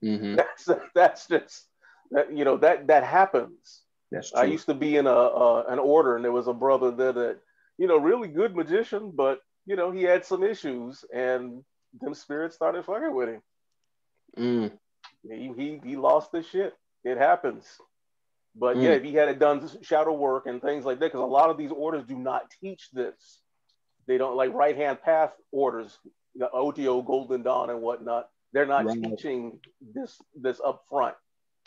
That's just that, you know, that happens. That's true. I used to be in an order, and there was a brother there that, you know, really good magician, but, you know, he had some issues, and them spirits started fucking with him. He lost his shit. It happens. But yeah, if he had done shadow work and things like that, because a lot of these orders do not teach this. They don't, like right hand path orders, the OTO, Golden Dawn, and whatnot. They're not teaching this up front.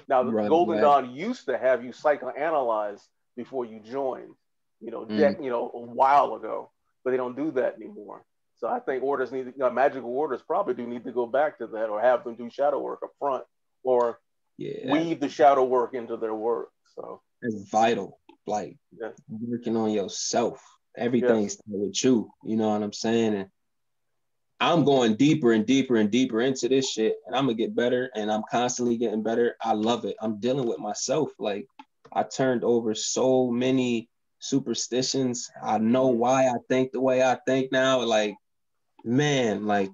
Now, the Golden Dawn used to have you psychoanalyze before you joined, you know, a while ago, but they don't do that anymore. So I think orders magical orders probably do need to go back to that, or have them do shadow work up front, or weave the shadow work into their work. So it's vital, like working on yourself. Everything starts with you. You know what I'm saying? And I'm going deeper and deeper and deeper into this shit, and I'm gonna get better, and I'm constantly getting better. I love it. I'm dealing with myself. Like, I turned over so many superstitions. I know why I think the way I think now. Like, man, like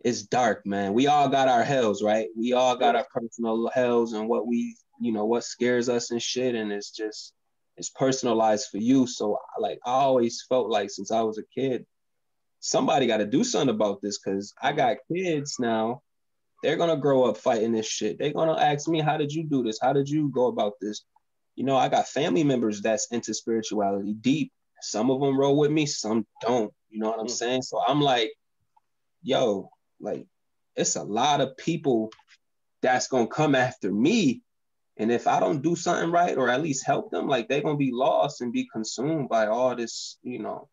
it's dark, man. We all got our hells, right? We all got our personal hells and what we, you know, what scares us and shit. And it's personalized for you. So like, I always felt like since I was a kid, somebody got to do something about this, because I got kids now. They're going to grow up fighting this shit. They're going to ask me, how did you do this? How did you go about this? You know, I got family members that's into spirituality deep. Some of them roll with me, some don't. You know what I'm saying? So I'm like, yo, like, it's a lot of people that's going to come after me. And if I don't do something right, or at least help them, like, they're going to be lost and be consumed by all this, you know,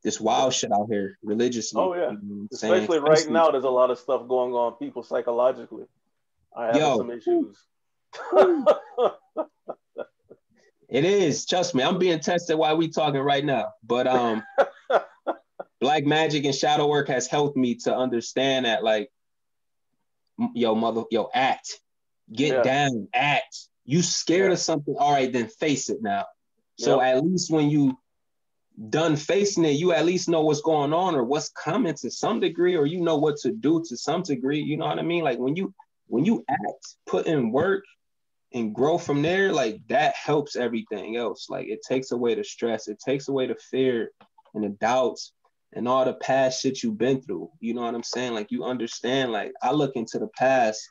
this wild shit out here religiously. Oh, yeah. You know Especially right now, there's a lot of stuff going on people psychologically. I have some issues. It is. Trust me, I'm being tested while we talking right now. But black magic and shadow work has helped me to understand that, like, act. Get down, act. You scared of something, all right, then face it now. So at least when you done facing it, you at least know what's going on or what's coming to some degree, or you know what to do to some degree. You know what I mean? Like, when you act, put in work, and grow from there, like, that helps everything else. Like, it takes away the stress, it takes away the fear and the doubts and all the past shit you've been through. You know what I'm saying? Like, you understand, like, I look into the past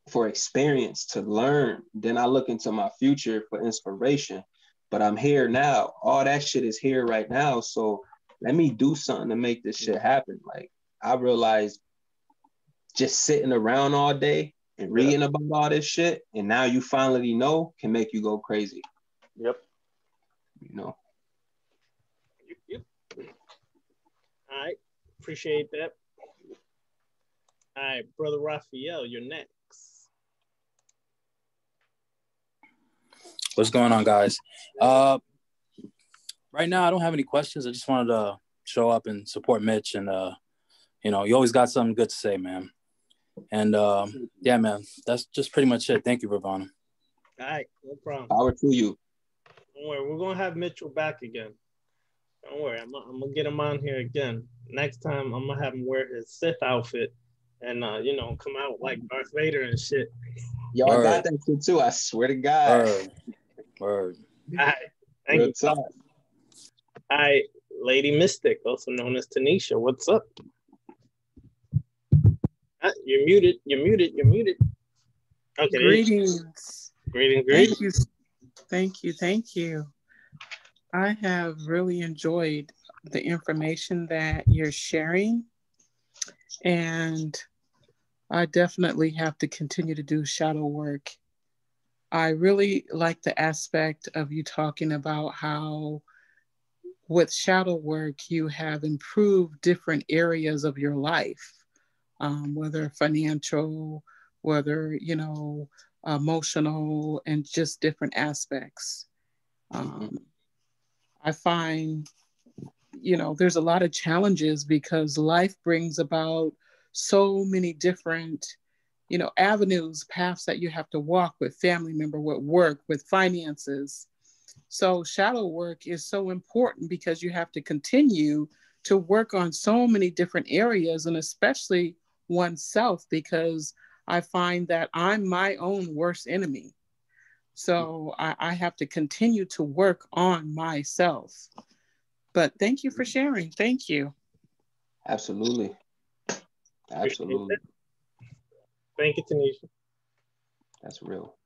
for experience to learn, then I look into my future for inspiration. But I'm here now. All that shit is here right now. So let me do something to make this shit happen. Like, I realized just sitting around all day and reading about all this shit, and now you finally know, can make you go crazy. Yep. You know. Yep. All right. Appreciate that. All right, Brother Raphael, you're next. What's going on, guys? Right now, I don't have any questions. I just wanted to show up and support Mitch, and you know, you always got something good to say, man. And yeah, man, that's just pretty much it. Thank you, Ravana. All right, no problem. Power to you. Don't worry, we're gonna have Mitchell back again. Don't worry, I'm gonna get him on here again. Next time, I'm gonna have him wear his Sith outfit and you know, come out like Darth Vader and shit. Yo, I got that shit too. I swear to God. Word. All right, thank you. All right, Lady Mystic, also known as Tanisha, what's up? You're muted. Okay. Greetings. Greetings. Thank you. I have really enjoyed the information that you're sharing, and I definitely have to continue to do shadow work. I really like the aspect of you talking about how with shadow work, you have improved different areas of your life. Whether financial, whether, you know, emotional, and just different aspects. I find, you know, there's a lot of challenges because life brings about so many different, you know, avenues, paths that you have to walk with family member, with work, with finances. So shadow work is so important because you have to continue to work on so many different areas, and especially oneself, because I find that I'm my own worst enemy. So I have to continue to work on myself. But thank you for sharing. Thank you. Absolutely. Thank you, Tanisha. That's real.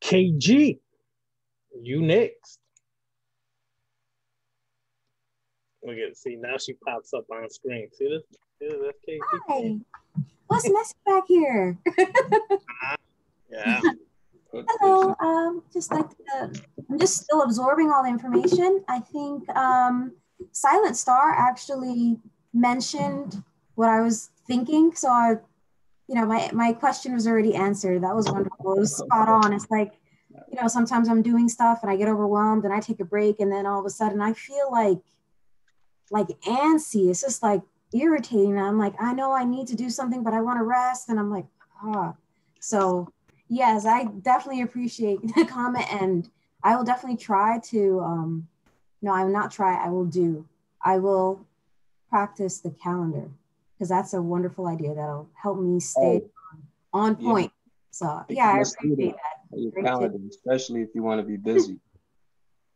KG, you next. Look at, see, now she pops up on screen. See this? That's KG. Hi. What's messing back here? Yeah. Hello. Just like I'm just still absorbing all the information. I think Silent Star actually mentioned what I was thinking. So my question was already answered. That was wonderful. It was spot on. It's like, you know, sometimes I'm doing stuff and I get overwhelmed and I take a break, and then all of a sudden I feel like antsy. It's just like irritating. I'm like, I know I need to do something, but I want to rest. And I'm like, So yes, I definitely appreciate the comment, and I will definitely try to, no, I will not try. I will do. I will practice the calendar. because that's a wonderful idea that'll help me stay on Yeah. point. So yeah, I Become a appreciate student that. of your Great calendar, tip. especially if you want to be busy.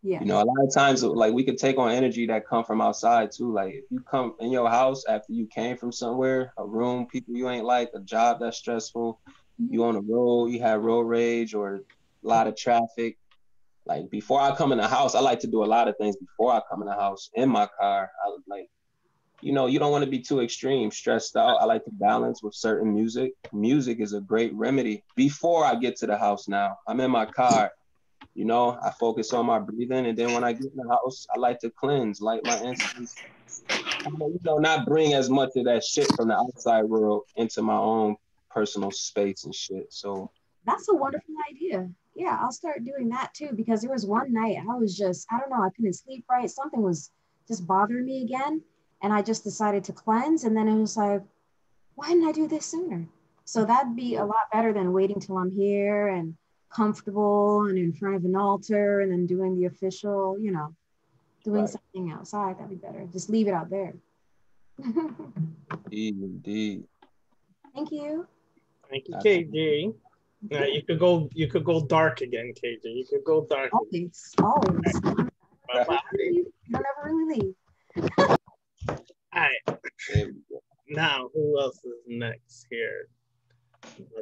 Yeah. You know, a lot of times, like, we could take on energy that come from outside too. Like, if you come in your house after you came from somewhere, a room, people you ain't like, a job that's stressful, you on the road, you have road rage or a lot of traffic. Like, before I come in the house, I like to do a lot of things before I come in the house. In my car, I like, you know, you don't want to be too extreme, stressed out. I like to balance with certain music. Music is a great remedy before I get to the house now. I'm in my car. You know, I focus on my breathing, and then when I get in the house, I like to cleanse, light my incense. You know, not bring as much of that shit from the outside world into my own personal space and shit. So That's a wonderful idea. Yeah, I'll start doing that too, because there was one night I was just, I don't know, I couldn't sleep right. Something was just bothering me again. And I just decided to cleanse. And then it was like, why didn't I do this sooner? So that'd be a lot better than waiting till I'm here and comfortable and in front of an altar and then doing the official, you know, doing Right. something outside. That'd be better. Just leave it out there. indeed. Thank you. Thank you, KJ. You could go dark again, KJ. You could go dark. Always, always. Bye-bye. You don't ever really leave. All right. Now, who else is next here?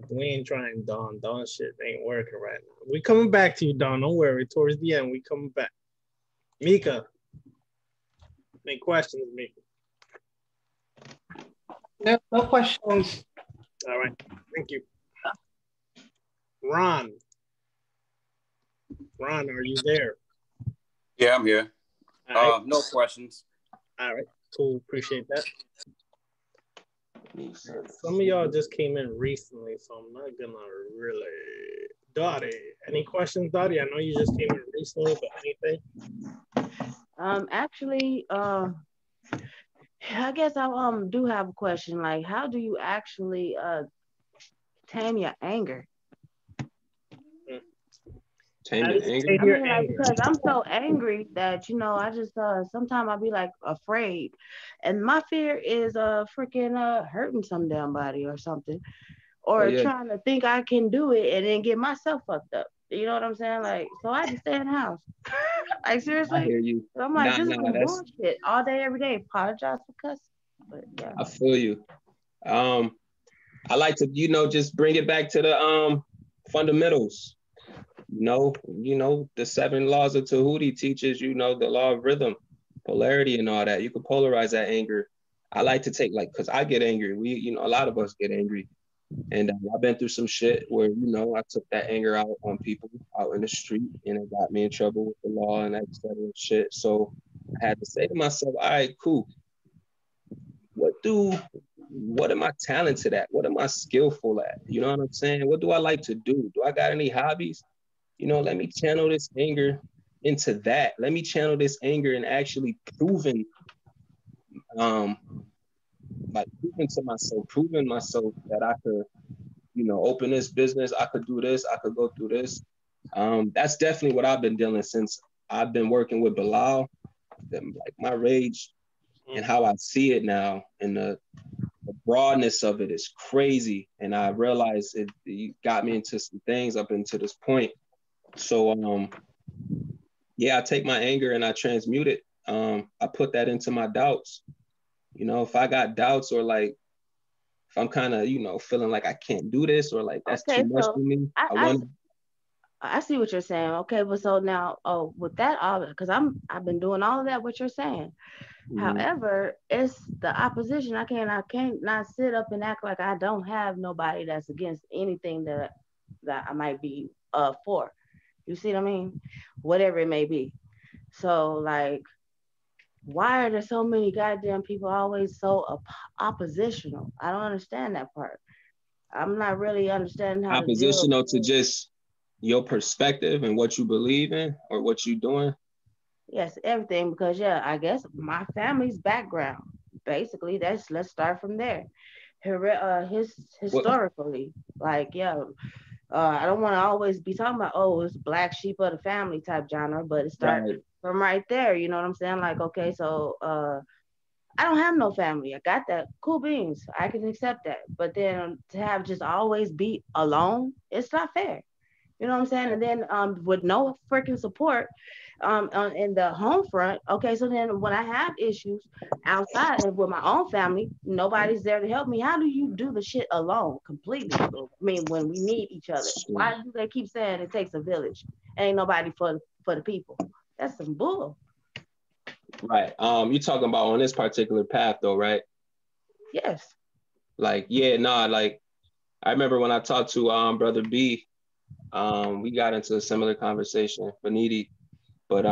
We ain't trying Dawn. Dawn shit ain't working right now. We coming back to you, Dawn. Don't worry. Towards the end, we coming back. Mika. Any questions, Mika? No questions. All right. Thank you. Ron. Ron, are you there? Yeah, I'm here. All right. No questions. All right. Cool. Appreciate that. Some of y'all just came in recently, so I'm not gonna really. Dottie, any questions, Dottie? I know you just came in recently, but anything? Actually, I guess I do have a question. Like, how do you actually tame your anger? Tame your anger? I mean, like, because I'm so angry that, you know, I just sometimes I'll be like afraid, and my fear is freaking hurting some damn body or something, or trying to think I can do it and then get myself fucked up. You know what I'm saying? Like, so I just stay in the house. Like, seriously. I hear you. So I'm like, this is bullshit all day, every day. Apologize for cussing, but yeah. I feel you. I like to, you know, just bring it back to the fundamentals. You know, the 7 laws of Tahuti teaches, you know, the law of rhythm, polarity and all that. You can polarize that anger. I like to take, like, because I get angry. You know, a lot of us get angry. And I've been through some shit where, you know, I took that anger out on people out in the street, and it got me in trouble with the law and et cetera and shit. So I had to say to myself, all right, cool. What am I talented at? What am I skillful at? You know what I'm saying? What do I like to do? Do I got any hobbies? You know, let me channel this anger into that. Let me channel this anger and actually proving to myself that I could, you know, open this business. I could do this. I could go through this. That's definitely what I've been dealing since I've been working with Bilal. Like, my rage and how I see it now and the broadness of it is crazy. And I realized it got me into some things up until this point. So, I take my anger and I transmute it. I put that into my doubts. You know, if I got doubts or like, if I'm kind of, you know, feeling like I can't do this or like that's too much for me, I see what you're saying. Okay, but so now, with that, because I've been doing all of that, what you're saying. Mm-hmm. However, it's the opposition. I can't not sit up and act like I don't have nobody that's against anything that I might be for. You see what I mean? Whatever it may be. So, like, why are there so many goddamn people always so oppositional? I don't understand that part. I'm not really understanding how oppositional to just your perspective and what you believe in or what you're doing. Yes, everything, because I guess my family's background, basically, let's start from there. Historically, like, I don't want to always be talking about, it's black sheep of the family type genre, but it starts from right there. You know what I'm saying? Like, okay, so I don't have no family. I got that. Cool beans. I can accept that. But then to have just always be alone, it's not fair. You know what I'm saying? And then with no freaking support in the home front, okay, so then when I have issues outside and with my own family, nobody's there to help me. How do you do the shit alone completely? I mean, when we need each other, why do they keep saying it takes a village? Ain't nobody for the people. That's some bull. Right. You talking about on this particular path though, right? Yes. Like, yeah, nah, like I remember when I talked to Brother B, we got into a similar conversation, Beniti. But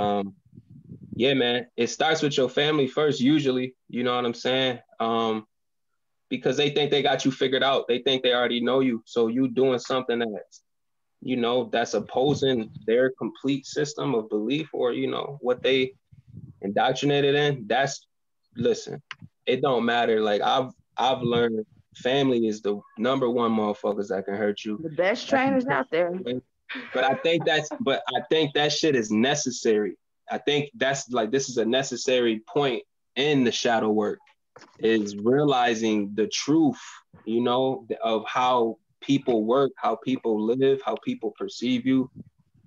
yeah, man, it starts with your family first, usually, you know what I'm saying? Because they think they got you figured out. They think they already know you. So you doing something that's, you know, that's opposing their complete system of belief or, you know, what they indoctrinated in. That's, listen, it don't matter. Like I've learned family is the number one motherfuckers that can hurt you. The best trainers out there. But I think that shit is necessary. I think that's like, this is a necessary point in the shadow work, is realizing the truth, you know, of how people work, how people live, how people perceive you,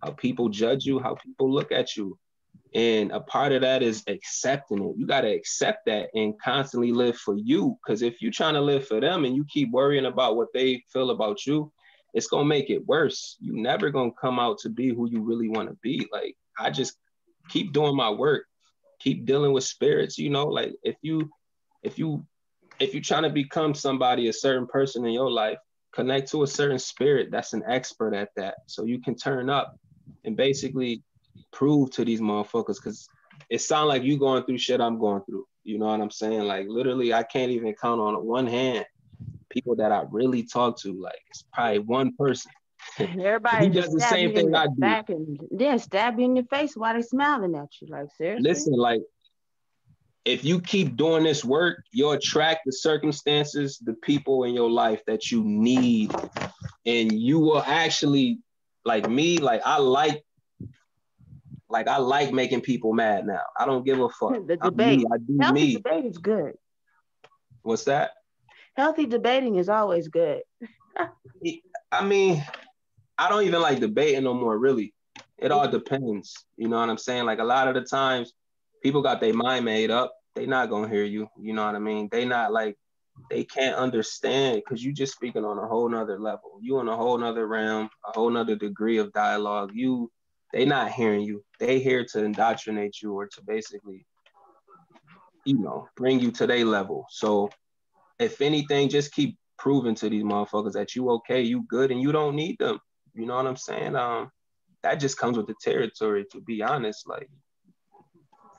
how people judge you, how people look at you. And a part of that is accepting it. You got to accept that and constantly live for you. Because if you're trying to live for them and you keep worrying about what they feel about you, it's going to make it worse. You never going to come out to be who you really want to be. Like, I just keep doing my work, keep dealing with spirits, you know, like if you're trying to become somebody, a certain person in your life, connect to a certain spirit that's an expert at that. So you can turn up and basically prove to these motherfuckers, because it sounds like you going through shit I'm going through. You know what I'm saying? Like literally, I can't even count on one hand people that I really talk to. Like it's probably one person. Everybody does the same thing I do. Back and then stab you in your face while they smiling at you. Like seriously. Listen, like if you keep doing this work, you'll attract the circumstances, the people in your life that you need, and you will actually, like me, like I like making people mad now. I don't give a fuck. The debate. I do Healthy me. debate is good. What's that? Healthy debating is always good. I mean, I don't even like debating no more, really. It all depends. You know what I'm saying? Like a lot of the times, people got their mind made up. They not gonna hear you. You know what I mean? They not like, they can't understand because you just speaking on a whole nother level. You in a whole nother realm, a whole nother degree of dialogue. They not hearing you. They here to indoctrinate you or to basically, you know, bring you to their level. So if anything, just keep proving to these motherfuckers that you okay, you good, and you don't need them. You know what I'm saying? That just comes with the territory, to be honest. Like,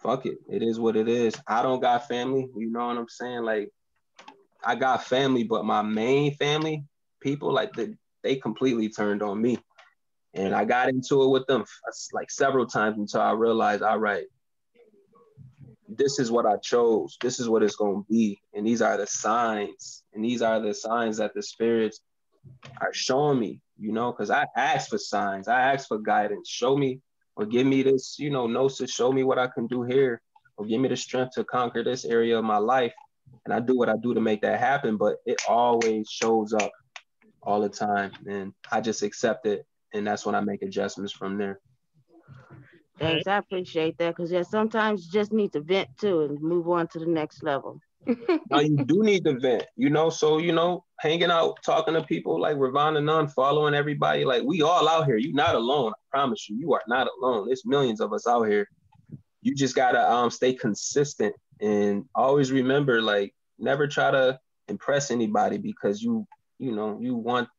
fuck it. It is what it is. I don't got family. You know what I'm saying? Like, I got family, but my main family, people, like, they completely turned on me. And I got into it with them like several times until I realized, all right, this is what I chose. This is what it's going to be. And these are the signs. And these are the signs that the spirits are showing me, you know, because I asked for signs. I asked for guidance. Show me or give me this, you know, gnosis. Show me what I can do here or give me the strength to conquer this area of my life. And I do what I do to make that happen. But it always shows up all the time. And I just accept it. And that's when I make adjustments from there. Thanks, I appreciate that, because yeah, sometimes you just need to vent too and move on to the next level. Now you do need to vent, you know, so, you know, hanging out, talking to people like Ravana Nunn, following everybody, like we all out here. You're not alone. I promise you, you are not alone. There's millions of us out here. You just gotta stay consistent and always remember, like, never try to impress anybody because you want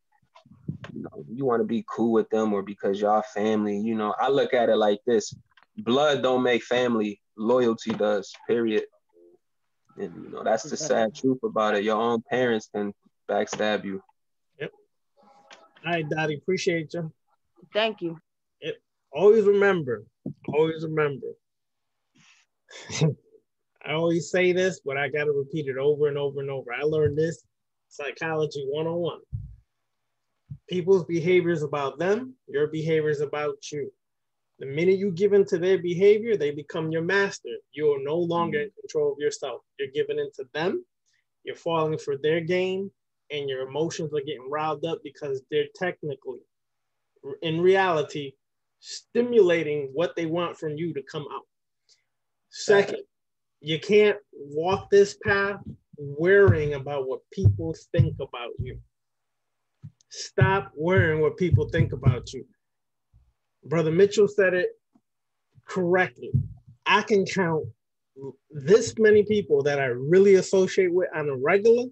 to be cool with them or because y'all family. You know, I look at it like this: blood don't make family, loyalty does, period. And you know, that's the sad truth about it. Your own parents can backstab you. Yep. All right, Dottie, appreciate you. Thank you. Yep. Always remember. I always say this, but I got to repeat it over and over and over. I learned this psychology 101. People's behavior is about them. Your behavior is about you. The minute you give into their behavior, they become your master. You're no longer in control of yourself. You're giving into them. You're falling for their game, and your emotions are getting riled up because they're technically, in reality, stimulating what they want from you to come out. Second, you can't walk this path worrying about what people think about you. Stop worrying what people think about you. Brother Mitchell said it correctly. I can count this many people that I really associate with on a regular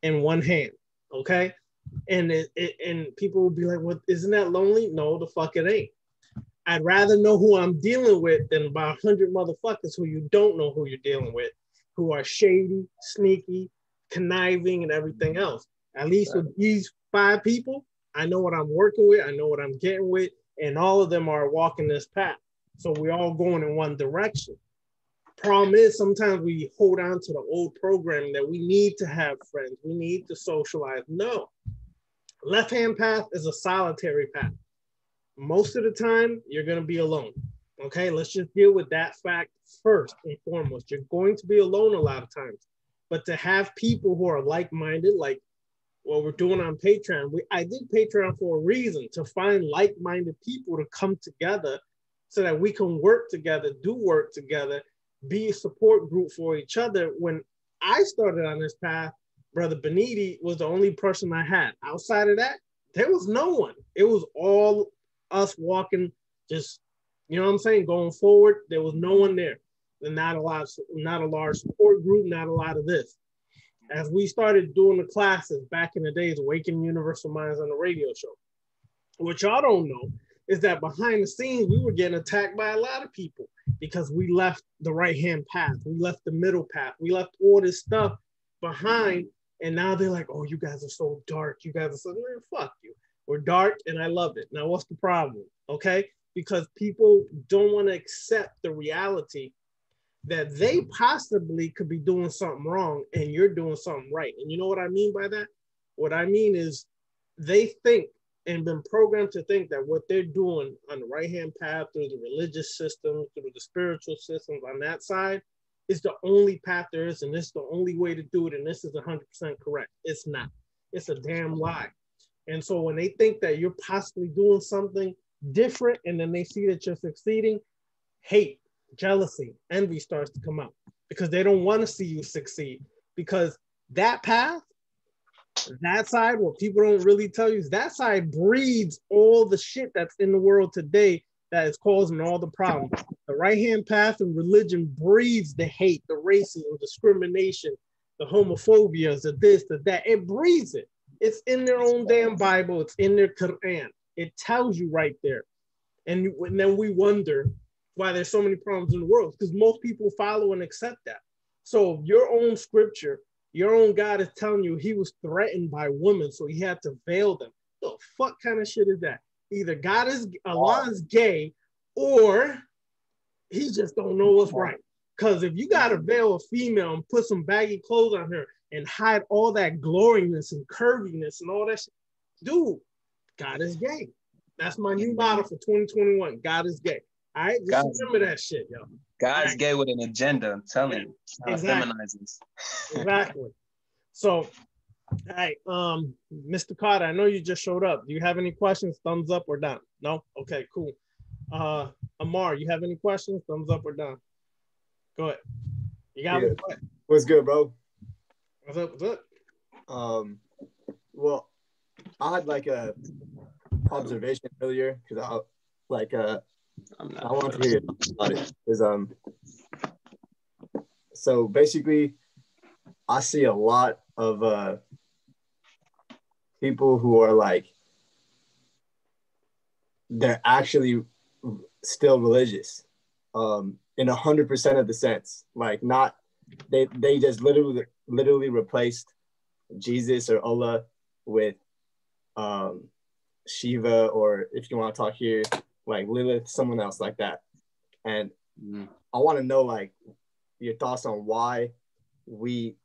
in one hand, okay? And and people will be like, well, isn't that lonely? No, the fuck it ain't. I'd rather know who I'm dealing with than about 100 motherfuckers who you don't know who you're dealing with, who are shady, sneaky, conniving, and everything else. At least with these 5 people, I know what I'm working with, I know what I'm getting with, and all of them are walking this path. So we're all going in one direction. Problem is, sometimes we hold on to the old programming that we need to have friends, we need to socialize. No. Left-hand path is a solitary path. Most of the time, you're going to be alone. Okay, let's just deal with that fact first and foremost. You're going to be alone a lot of times. But to have people who are like-minded, like what we're doing on Patreon, I did Patreon for a reason, to find like-minded people to come together so that we can work together, do work together, be a support group for each other. When I started on this path, Brother Beniti was the only person I had. Outside of that, there was no one. It was all us walking, just, you know what I'm saying, going forward. There was no one there. And not a large support group, not a lot of this. As we started doing the classes back in the days, Awakening Universal Minds on the radio show, what y'all don't know is that behind the scenes, we were getting attacked by a lot of people because we left the right-hand path. We left the middle path. We left all this stuff behind. And now they're like, oh, you guys are so dark. You guys are so, man, fuck you. We're dark and I love it. Now, what's the problem? Okay? Because people don't want to accept the reality that they possibly could be doing something wrong and you're doing something right. And you know what I mean by that? What I mean is they think and been programmed to think that what they're doing on the right-hand path, through the religious system, through the spiritual systems on that side, is the only path there is, and this is the only way to do it, and this is 100% correct. It's not. It's a damn lie. And so when they think that you're possibly doing something different and then they see that you're succeeding, hate, jealousy, envy starts to come out because they don't want to see you succeed. Because that path, that side, what people don't really tell you is that side breeds all the shit that's in the world today that is causing all the problems. The right-hand path and religion breeds the hate, the racism, discrimination, the homophobia, the this, the that. It breeds it. It's in their own damn Bible. It's in their Quran. It tells you right there. And then we wonder why there's so many problems in the world, because most people follow and accept that. So your own scripture, your own God is telling you he was threatened by women, so he had to veil them. The fuck kind of shit is that? Either Allah is gay, or he just don't know what's right. Because if you got to veil a female and put some baggy clothes on her and hide all that gloriness and curviness and all that shit, dude, God is gay. That's my new motto for 2021. God is gay. All right, just remember that shit, yo. God's right. Gay with an agenda, I'm telling you. Exactly. Exactly. So, all right, Mr. Carter, I know you just showed up. Do you have any questions? Thumbs up or down? No? Okay, cool. Amar, you have any questions? Thumbs up or down? Go ahead. You got one? What's good, bro? What's up? What's up? Well, I had like a observation earlier because I wanted to hear about it. Because so basically, I see a lot of people who are like, they're actually still religious, in 100% of the sense. Like, not they just literally replaced Jesus or Allah with Shiva, or if you want to talk here, like Lilith, someone else like that. And I want to know like your thoughts on why we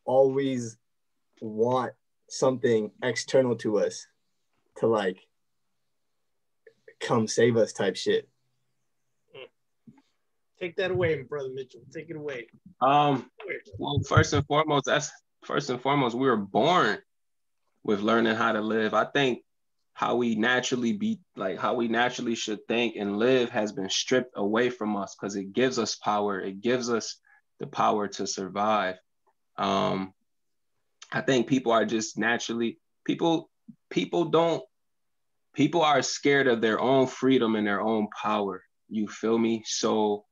always want something external to us to like come save us type shit. Take that away, brother Mitchell. Take it away. Well, first and foremost, we were born with learning how to live. I think how we naturally should think and live has been stripped away from us because it gives us power. It gives us the power to survive. I think people are just naturally, people are scared of their own freedom and their own power. You feel me? So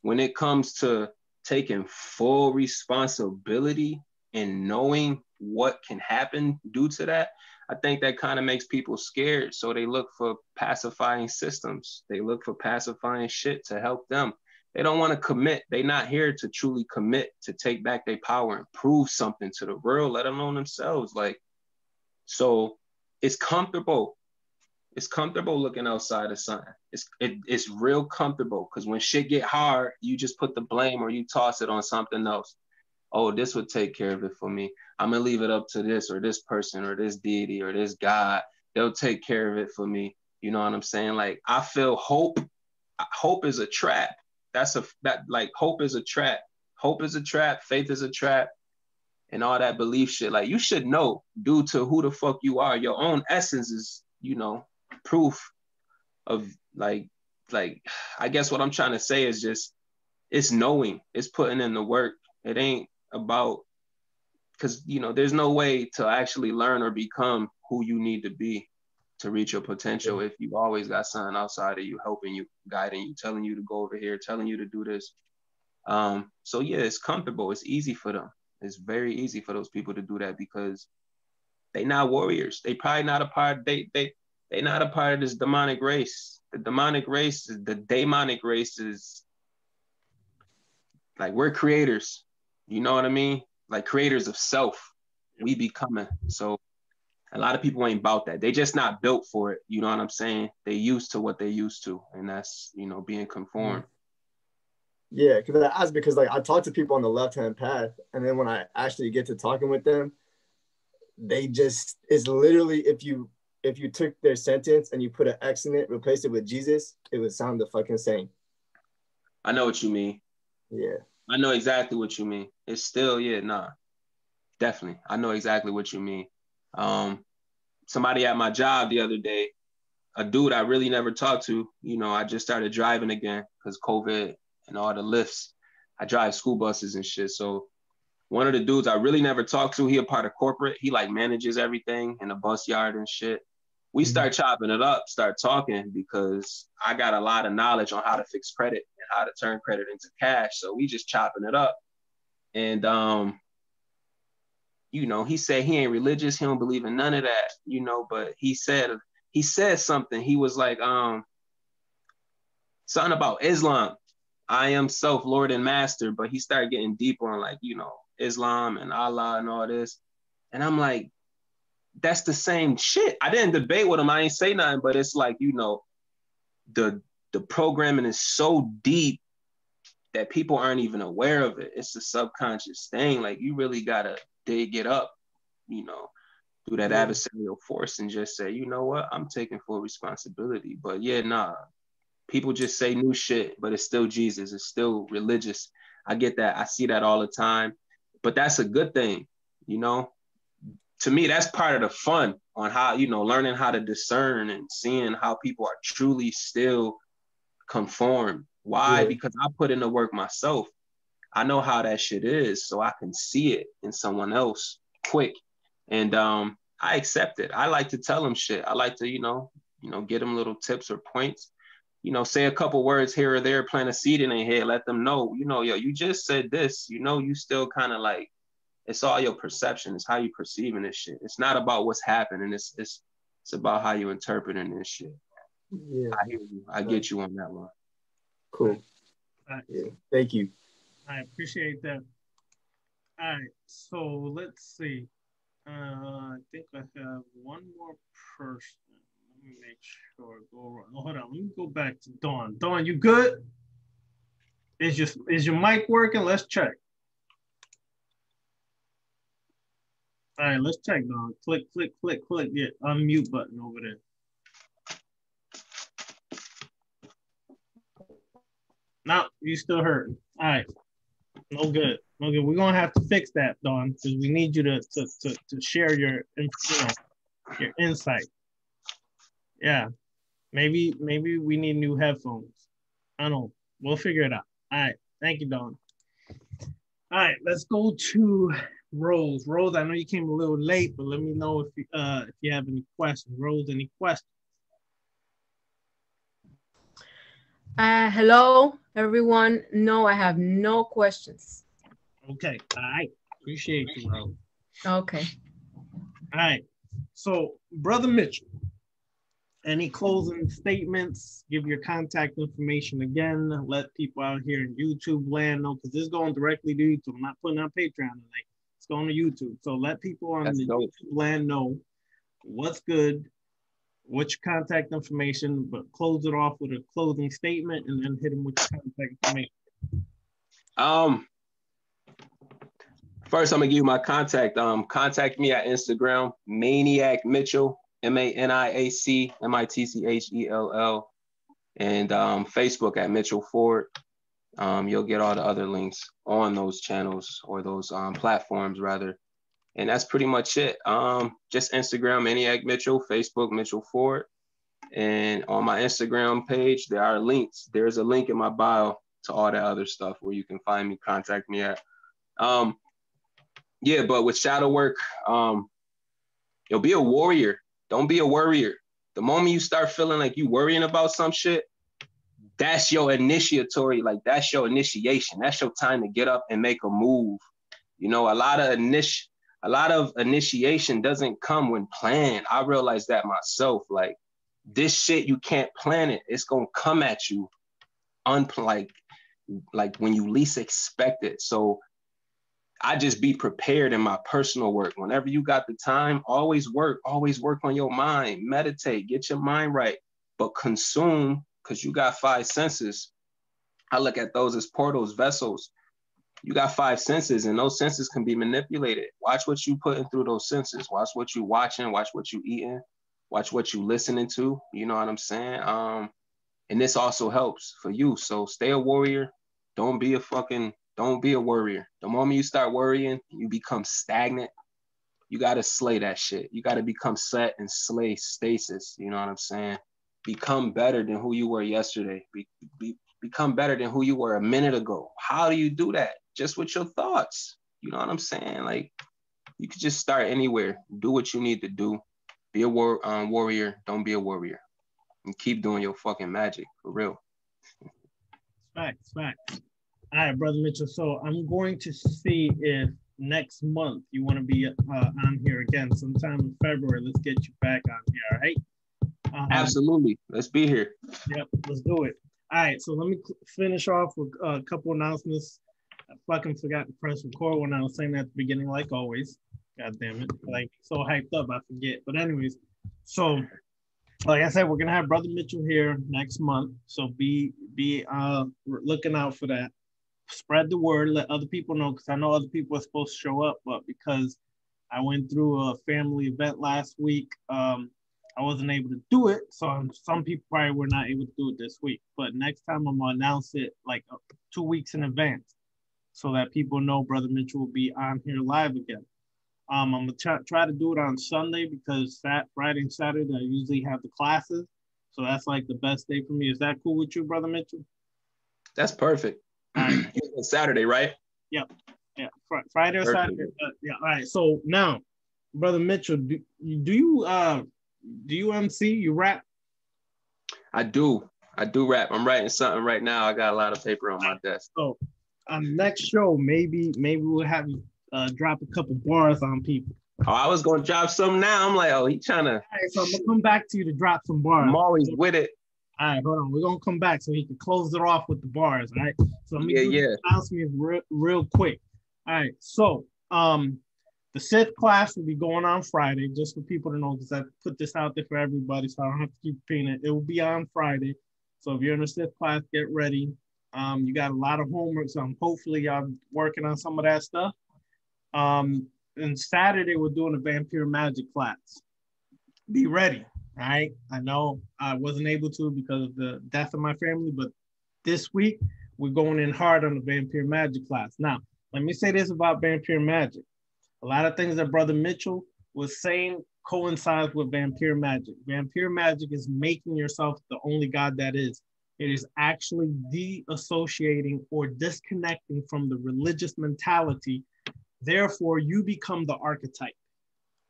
when it comes to taking full responsibility and knowing what can happen due to that, I think that kind of makes people scared. So they look for pacifying systems. They look for pacifying shit to help them. They don't want to commit. They're not here to truly commit to take back their power and prove something to the world, let alone themselves. Like, so it's comfortable. It's comfortable looking outside of something. It's real comfortable because when shit get hard, you just put the blame or you toss it on something else. Oh, this would take care of it for me. I'm gonna leave it up to this or this person or this deity or this God. They'll take care of it for me. You know what I'm saying? Like, I feel hope is a trap. Hope is a trap. Hope is a trap. Faith is a trap. And all that belief shit. Like, you should know due to who the fuck you are. Your own essence is, proof of like, I guess what I'm trying to say is just, it's knowing, it's putting in the work. It ain't about, because, there's no way to actually learn or become who you need to be to reach your potential if you always got something outside of you helping you, guiding you, telling you to go over here, telling you to do this. So yeah, it's comfortable. It's easy for them. It's very easy for those people to do that because they not warriors. They probably not a part, they not a part of this demonic race. The demonic race is like, we're creators. You know what I mean? Like, creators of self. We becoming. So a lot of people ain't about that. They just not built for it. You know what I'm saying? They used to what they used to. And that's, being conformed. Yeah, because like I talk to people on the left-hand path, and then when I actually get to talking with them, it's literally, if you took their sentence and you put an X in it, replace it with Jesus, it would sound the fucking same. I know what you mean. Yeah. I know exactly what you mean. It's still, definitely. I know exactly what you mean. Somebody at my job the other day, a dude I really never talked to, I just started driving again because COVID and all the lifts. I drive school buses and shit. So one of the dudes I really never talked to, he a part of corporate. He like manages everything in the bus yard and shit. We start chopping it up, start talking because I got a lot of knowledge on how to fix credit and how to turn credit into cash. So we just chopping it up. And, he said he ain't religious. He don't believe in none of that, but he said something. He was like, something about Islam. I am self, Lord and Master, but he started getting deeper on like, Islam and Allah and all this. And I'm like, that's the same shit. I didn't debate with him. I ain't say nothing, but it's like, the programming is so deep that people aren't even aware of it. It's a subconscious thing. Like, you really gotta dig it up, through that adversarial force and just say, you know what, I'm taking full responsibility. But people just say new shit, but it's still Jesus. It's still religious. I get that. I see that all the time, but that's a good thing. To me, that's part of the fun on how, learning how to discern and seeing how people are truly still conformed. Why? Because I put in the work myself. I know how that shit is, so I can see it in someone else quick. And I accept it. I like to tell them shit. I like to, get them little tips or points. Say a couple words here or there, plant a seed in their head, let them know, yo, you just said this, you still kind of like, it's all your perception. It's how you perceiving this shit. It's not about what's happening. It's about how you interpreting this shit. Yeah. I hear you. I get you on that one. Cool. Yeah. Thank you. I appreciate that. All right. So let's see. I think I have one more person. Let me make sure. Hold on. Let me go back to Dawn. Dawn, you good? Is your mic working? Let's check. All right, let's check, Dawn. Click. Yeah, unmute button over there. No, you still hurting. All right. No good. No good. We're gonna have to fix that, Dawn, because we need you to share your your insight. Yeah. Maybe we need new headphones. I don't know. We'll figure it out. All right. Thank you, Dawn. All right, let's go to Rose. Rose, I know you came a little late, but let me know if you have any questions. Rose, any questions? Hello, everyone. No, I have no questions. Okay, all right. Appreciate you, Rose. Okay. All right. So, Brother Mitchell, any closing statements? Give your contact information again. Let people out here in YouTube land know, because this is going directly to YouTube. I'm not putting on Patreon tonight. It's going to YouTube. So let people on the YouTube land know what's good, what's your contact information, but close it off with a closing statement and then hit them with your contact information. First, I'm gonna give you my contact. Contact me at Instagram, Maniac Mitchell, MANIAC MITCHELL, and Facebook at Mitchell Ford. You'll get all the other links on those channels or those platforms rather. And that's pretty much it. Just Instagram, Maniac Mitchell, Facebook, Mitchell Ford. And on my Instagram page, there are links. There's a link in my bio to all that other stuff where you can find me, contact me at. Yeah, but with shadow work, you'll be a warrior. Don't be a worrier. The moment you start feeling like you worrying about some shit, that's your initiatory, like that's your initiation. That's your time to get up and make a move. You know, a lot of initiation doesn't come when planned. I realized that myself. Like this shit, you can't plan it. It's gonna come at you, like when you least expect it. So I just be prepared in my personal work. Whenever you got the time, always work on your mind, meditate, get your mind right, but consume, because you got 5 senses. I look at those as portals, vessels. You got 5 senses, and those senses can be manipulated. Watch what you putting through those senses. Watch what you watching, watch what you eating, watch what you listening to. You know what I'm saying? And this also helps for you. So stay a warrior. Don't be a worrier. The moment you start worrying, you become stagnant. You got to slay that shit. You got to become set and slay stasis. You know what I'm saying? Become better than who you were yesterday. Become better than who you were a minute ago. How do you do that? Just with your thoughts. You know what I'm saying? Like, you could just start anywhere. Do what you need to do. Be a warrior. Don't be a worrier. And keep doing your fucking magic, for real. Facts. All right, Brother Mitchell. So I'm going to see if next month you want to be on here again sometime in February. Let's get you back on here, all right? Absolutely. Let's be here. Yep, let's do it. All right, so let me finish off with a couple announcements. I fucking forgot to press record when I was saying that at the beginning, like always. God damn it. Like, so hyped up, I forget. But anyways, so like I said, we're going to have Brother Mitchell here next month. So be looking out for that. Spread the word, let other people know, because I know other people are supposed to show up, but because I went through a family event last week, I wasn't able to do it. So some people probably were not able to do it this week. But next time I'm going to announce it like 2 weeks in advance so that people know Brother Mitchell will be on here live again. I'm going to try to do it on Sunday because Friday and Saturday I usually have the classes. So that's like the best day for me. Is that cool with you, Brother Mitchell? That's perfect. Saturday, right? Yep. Yeah. Friday or Saturday. Yeah. All right. So now, Brother Mitchell, do you MC? You rap? I do rap. I'm writing something right now. I got a lot of paper on my desk. So next show, maybe we'll have you drop a couple bars on people. Oh, I was gonna drop some now. I'm like, oh, he trying to. All right, so I'm gonna come back to you to drop some bars. I'm always with it. All right, hold on. We're gonna come back so he can close it off with the bars. All right. So let me do the announcement real quick. All right. So the Sith class will be going on Friday, just for people to know, because I put this out there for everybody, so I don't have to keep repeating it. It will be on Friday. So if you're in the Sith class, get ready. You got a lot of homework, so hopefully y'all working on some of that stuff. And Saturday we're doing a vampire magic class. Be ready. All right. I know I wasn't able to because of the death of my family, but this week we're going in hard on the Vampire Magic class. Now, let me say this about Vampire Magic. A lot of things that Brother Mitchell was saying coincides with Vampire Magic. Vampire Magic is making yourself the only God that is. It is actually de-associating or disconnecting from the religious mentality. Therefore, you become the archetype,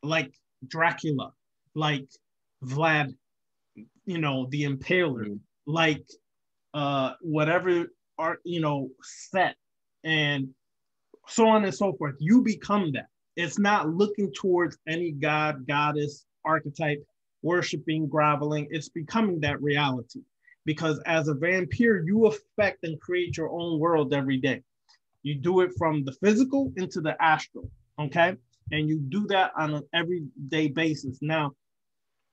like Dracula, like Vlad, you know, the Impaler, like whatever art, you know, set, and so on and so forth. You become that. It's not looking towards any god, goddess, archetype, worshiping, groveling. It's becoming that reality. Because as a vampire, you affect and create your own world every day. You do it from the physical into the astral, okay? And you do that on an everyday basis. Now,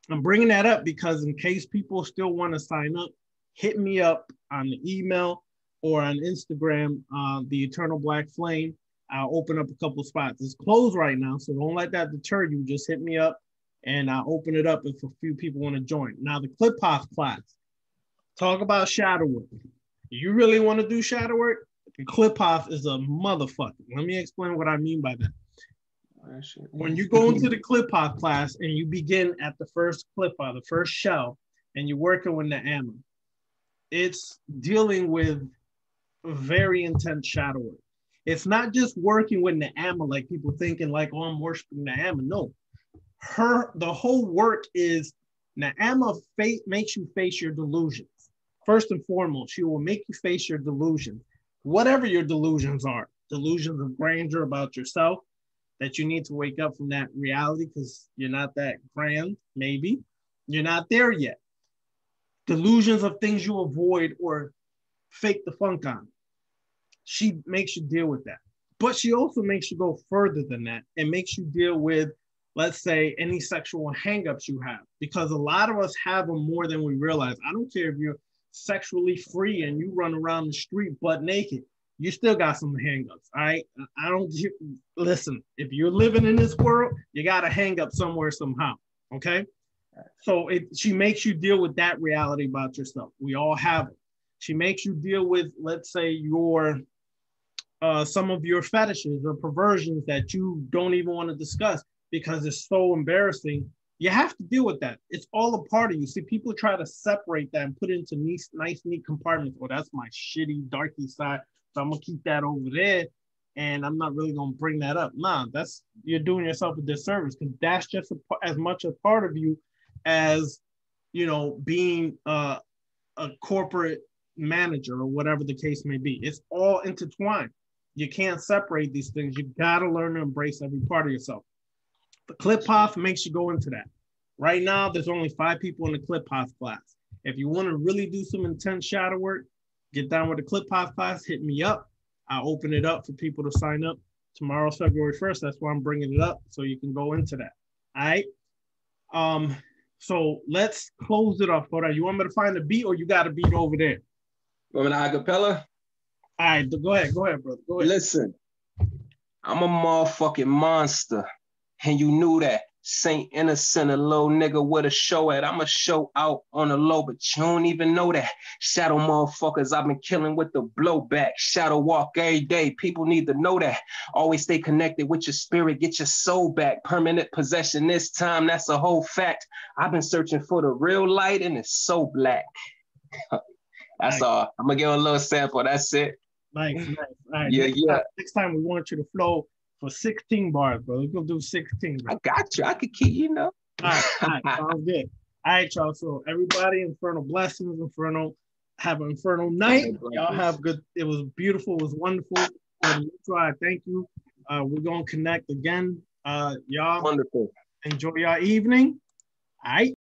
I'm bringing that up because in case people still want to sign up, hit me up on the email or on Instagram, the Eternal Black Flame. I'll open up a couple spots. It's closed right now, so don't let that deter you. Just hit me up and I'll open it up if a few people want to join. Now, the Klipos class, talk about shadow work. You really want to do shadow work? The Klipos is a motherfucker. Let me explain what I mean by that. When you go into the Klipos class and you begin at the first Klipos, the first shell, and you're working with the Amma, it's dealing with very intense shadow work. It's not just working with the Amma like people thinking like, oh, I'm worshiping the Amma. No, the whole work is Naama makes you face your delusions. First and foremost, she will make you face your delusions, whatever your delusions are. Delusions of grandeur about yourself, that you need to wake up from that reality because you're not that grand, maybe. You're not there yet. Delusions of things you avoid or fake the funk on. She makes you deal with that. But she also makes you go further than that and makes you deal with, let's say, any sexual hangups you have. Because a lot of us have them more than we realize. I don't care if you're sexually free and you run around the street butt naked. You still got some hangups, all right? I don't, listen, if you're living in this world, you got to hang up somewhere somehow, okay? So she makes you deal with that reality about yourself. We all have it. She makes you deal with, let's say, your some of your fetishes or perversions that you don't even want to discuss because it's so embarrassing. You have to deal with that. It's all a part of you. See, people try to separate that and put it into nice, neat compartments. Well, that's my shitty, darky side, so I'm gonna keep that over there, and I'm not really gonna bring that up. Nah, you're doing yourself a disservice because that's just as much a part of you as, you know, being a corporate manager or whatever the case may be. It's all intertwined. You can't separate these things. You gotta learn to embrace every part of yourself. The Klipos makes you go into that. Right now, there's only 5 people in the Klipos class. If you want to really do some intense shadow work, get down with the Klipos class, hit me up. I'll open it up for people to sign up. Tomorrow's February 1st. That's why I'm bringing it up, so you can go into that. All right? So let's close it off. Hold on. You want me to find a beat or you got a beat over there? Want me to acapella? All right, go ahead, brother. Go ahead. Listen, I'm a motherfucking monster. And you knew that. Saint Innocent, a little nigga with a show at. I'ma show out on the low, but you don't even know that. Shadow motherfuckers I've been killing with the blowback. Shadow walk every day. People need to know that. Always stay connected with your spirit. Get your soul back. Permanent possession this time. That's a whole fact. I've been searching for the real light and it's so black. That's all. I'm gonna give a little sample. That's it. Nice. All right. Yeah. Next time we want you to flow for 16 bars, bro. We're gonna do 16, bro. I got you. I could keep, you know. All right. Sounds good. All right, y'all. So everybody, infernal blessings, have an infernal night. Y'all have good. It was beautiful. It was wonderful. I thank you. We're gonna connect again. Y'all. Wonderful. Enjoy your evening. All right.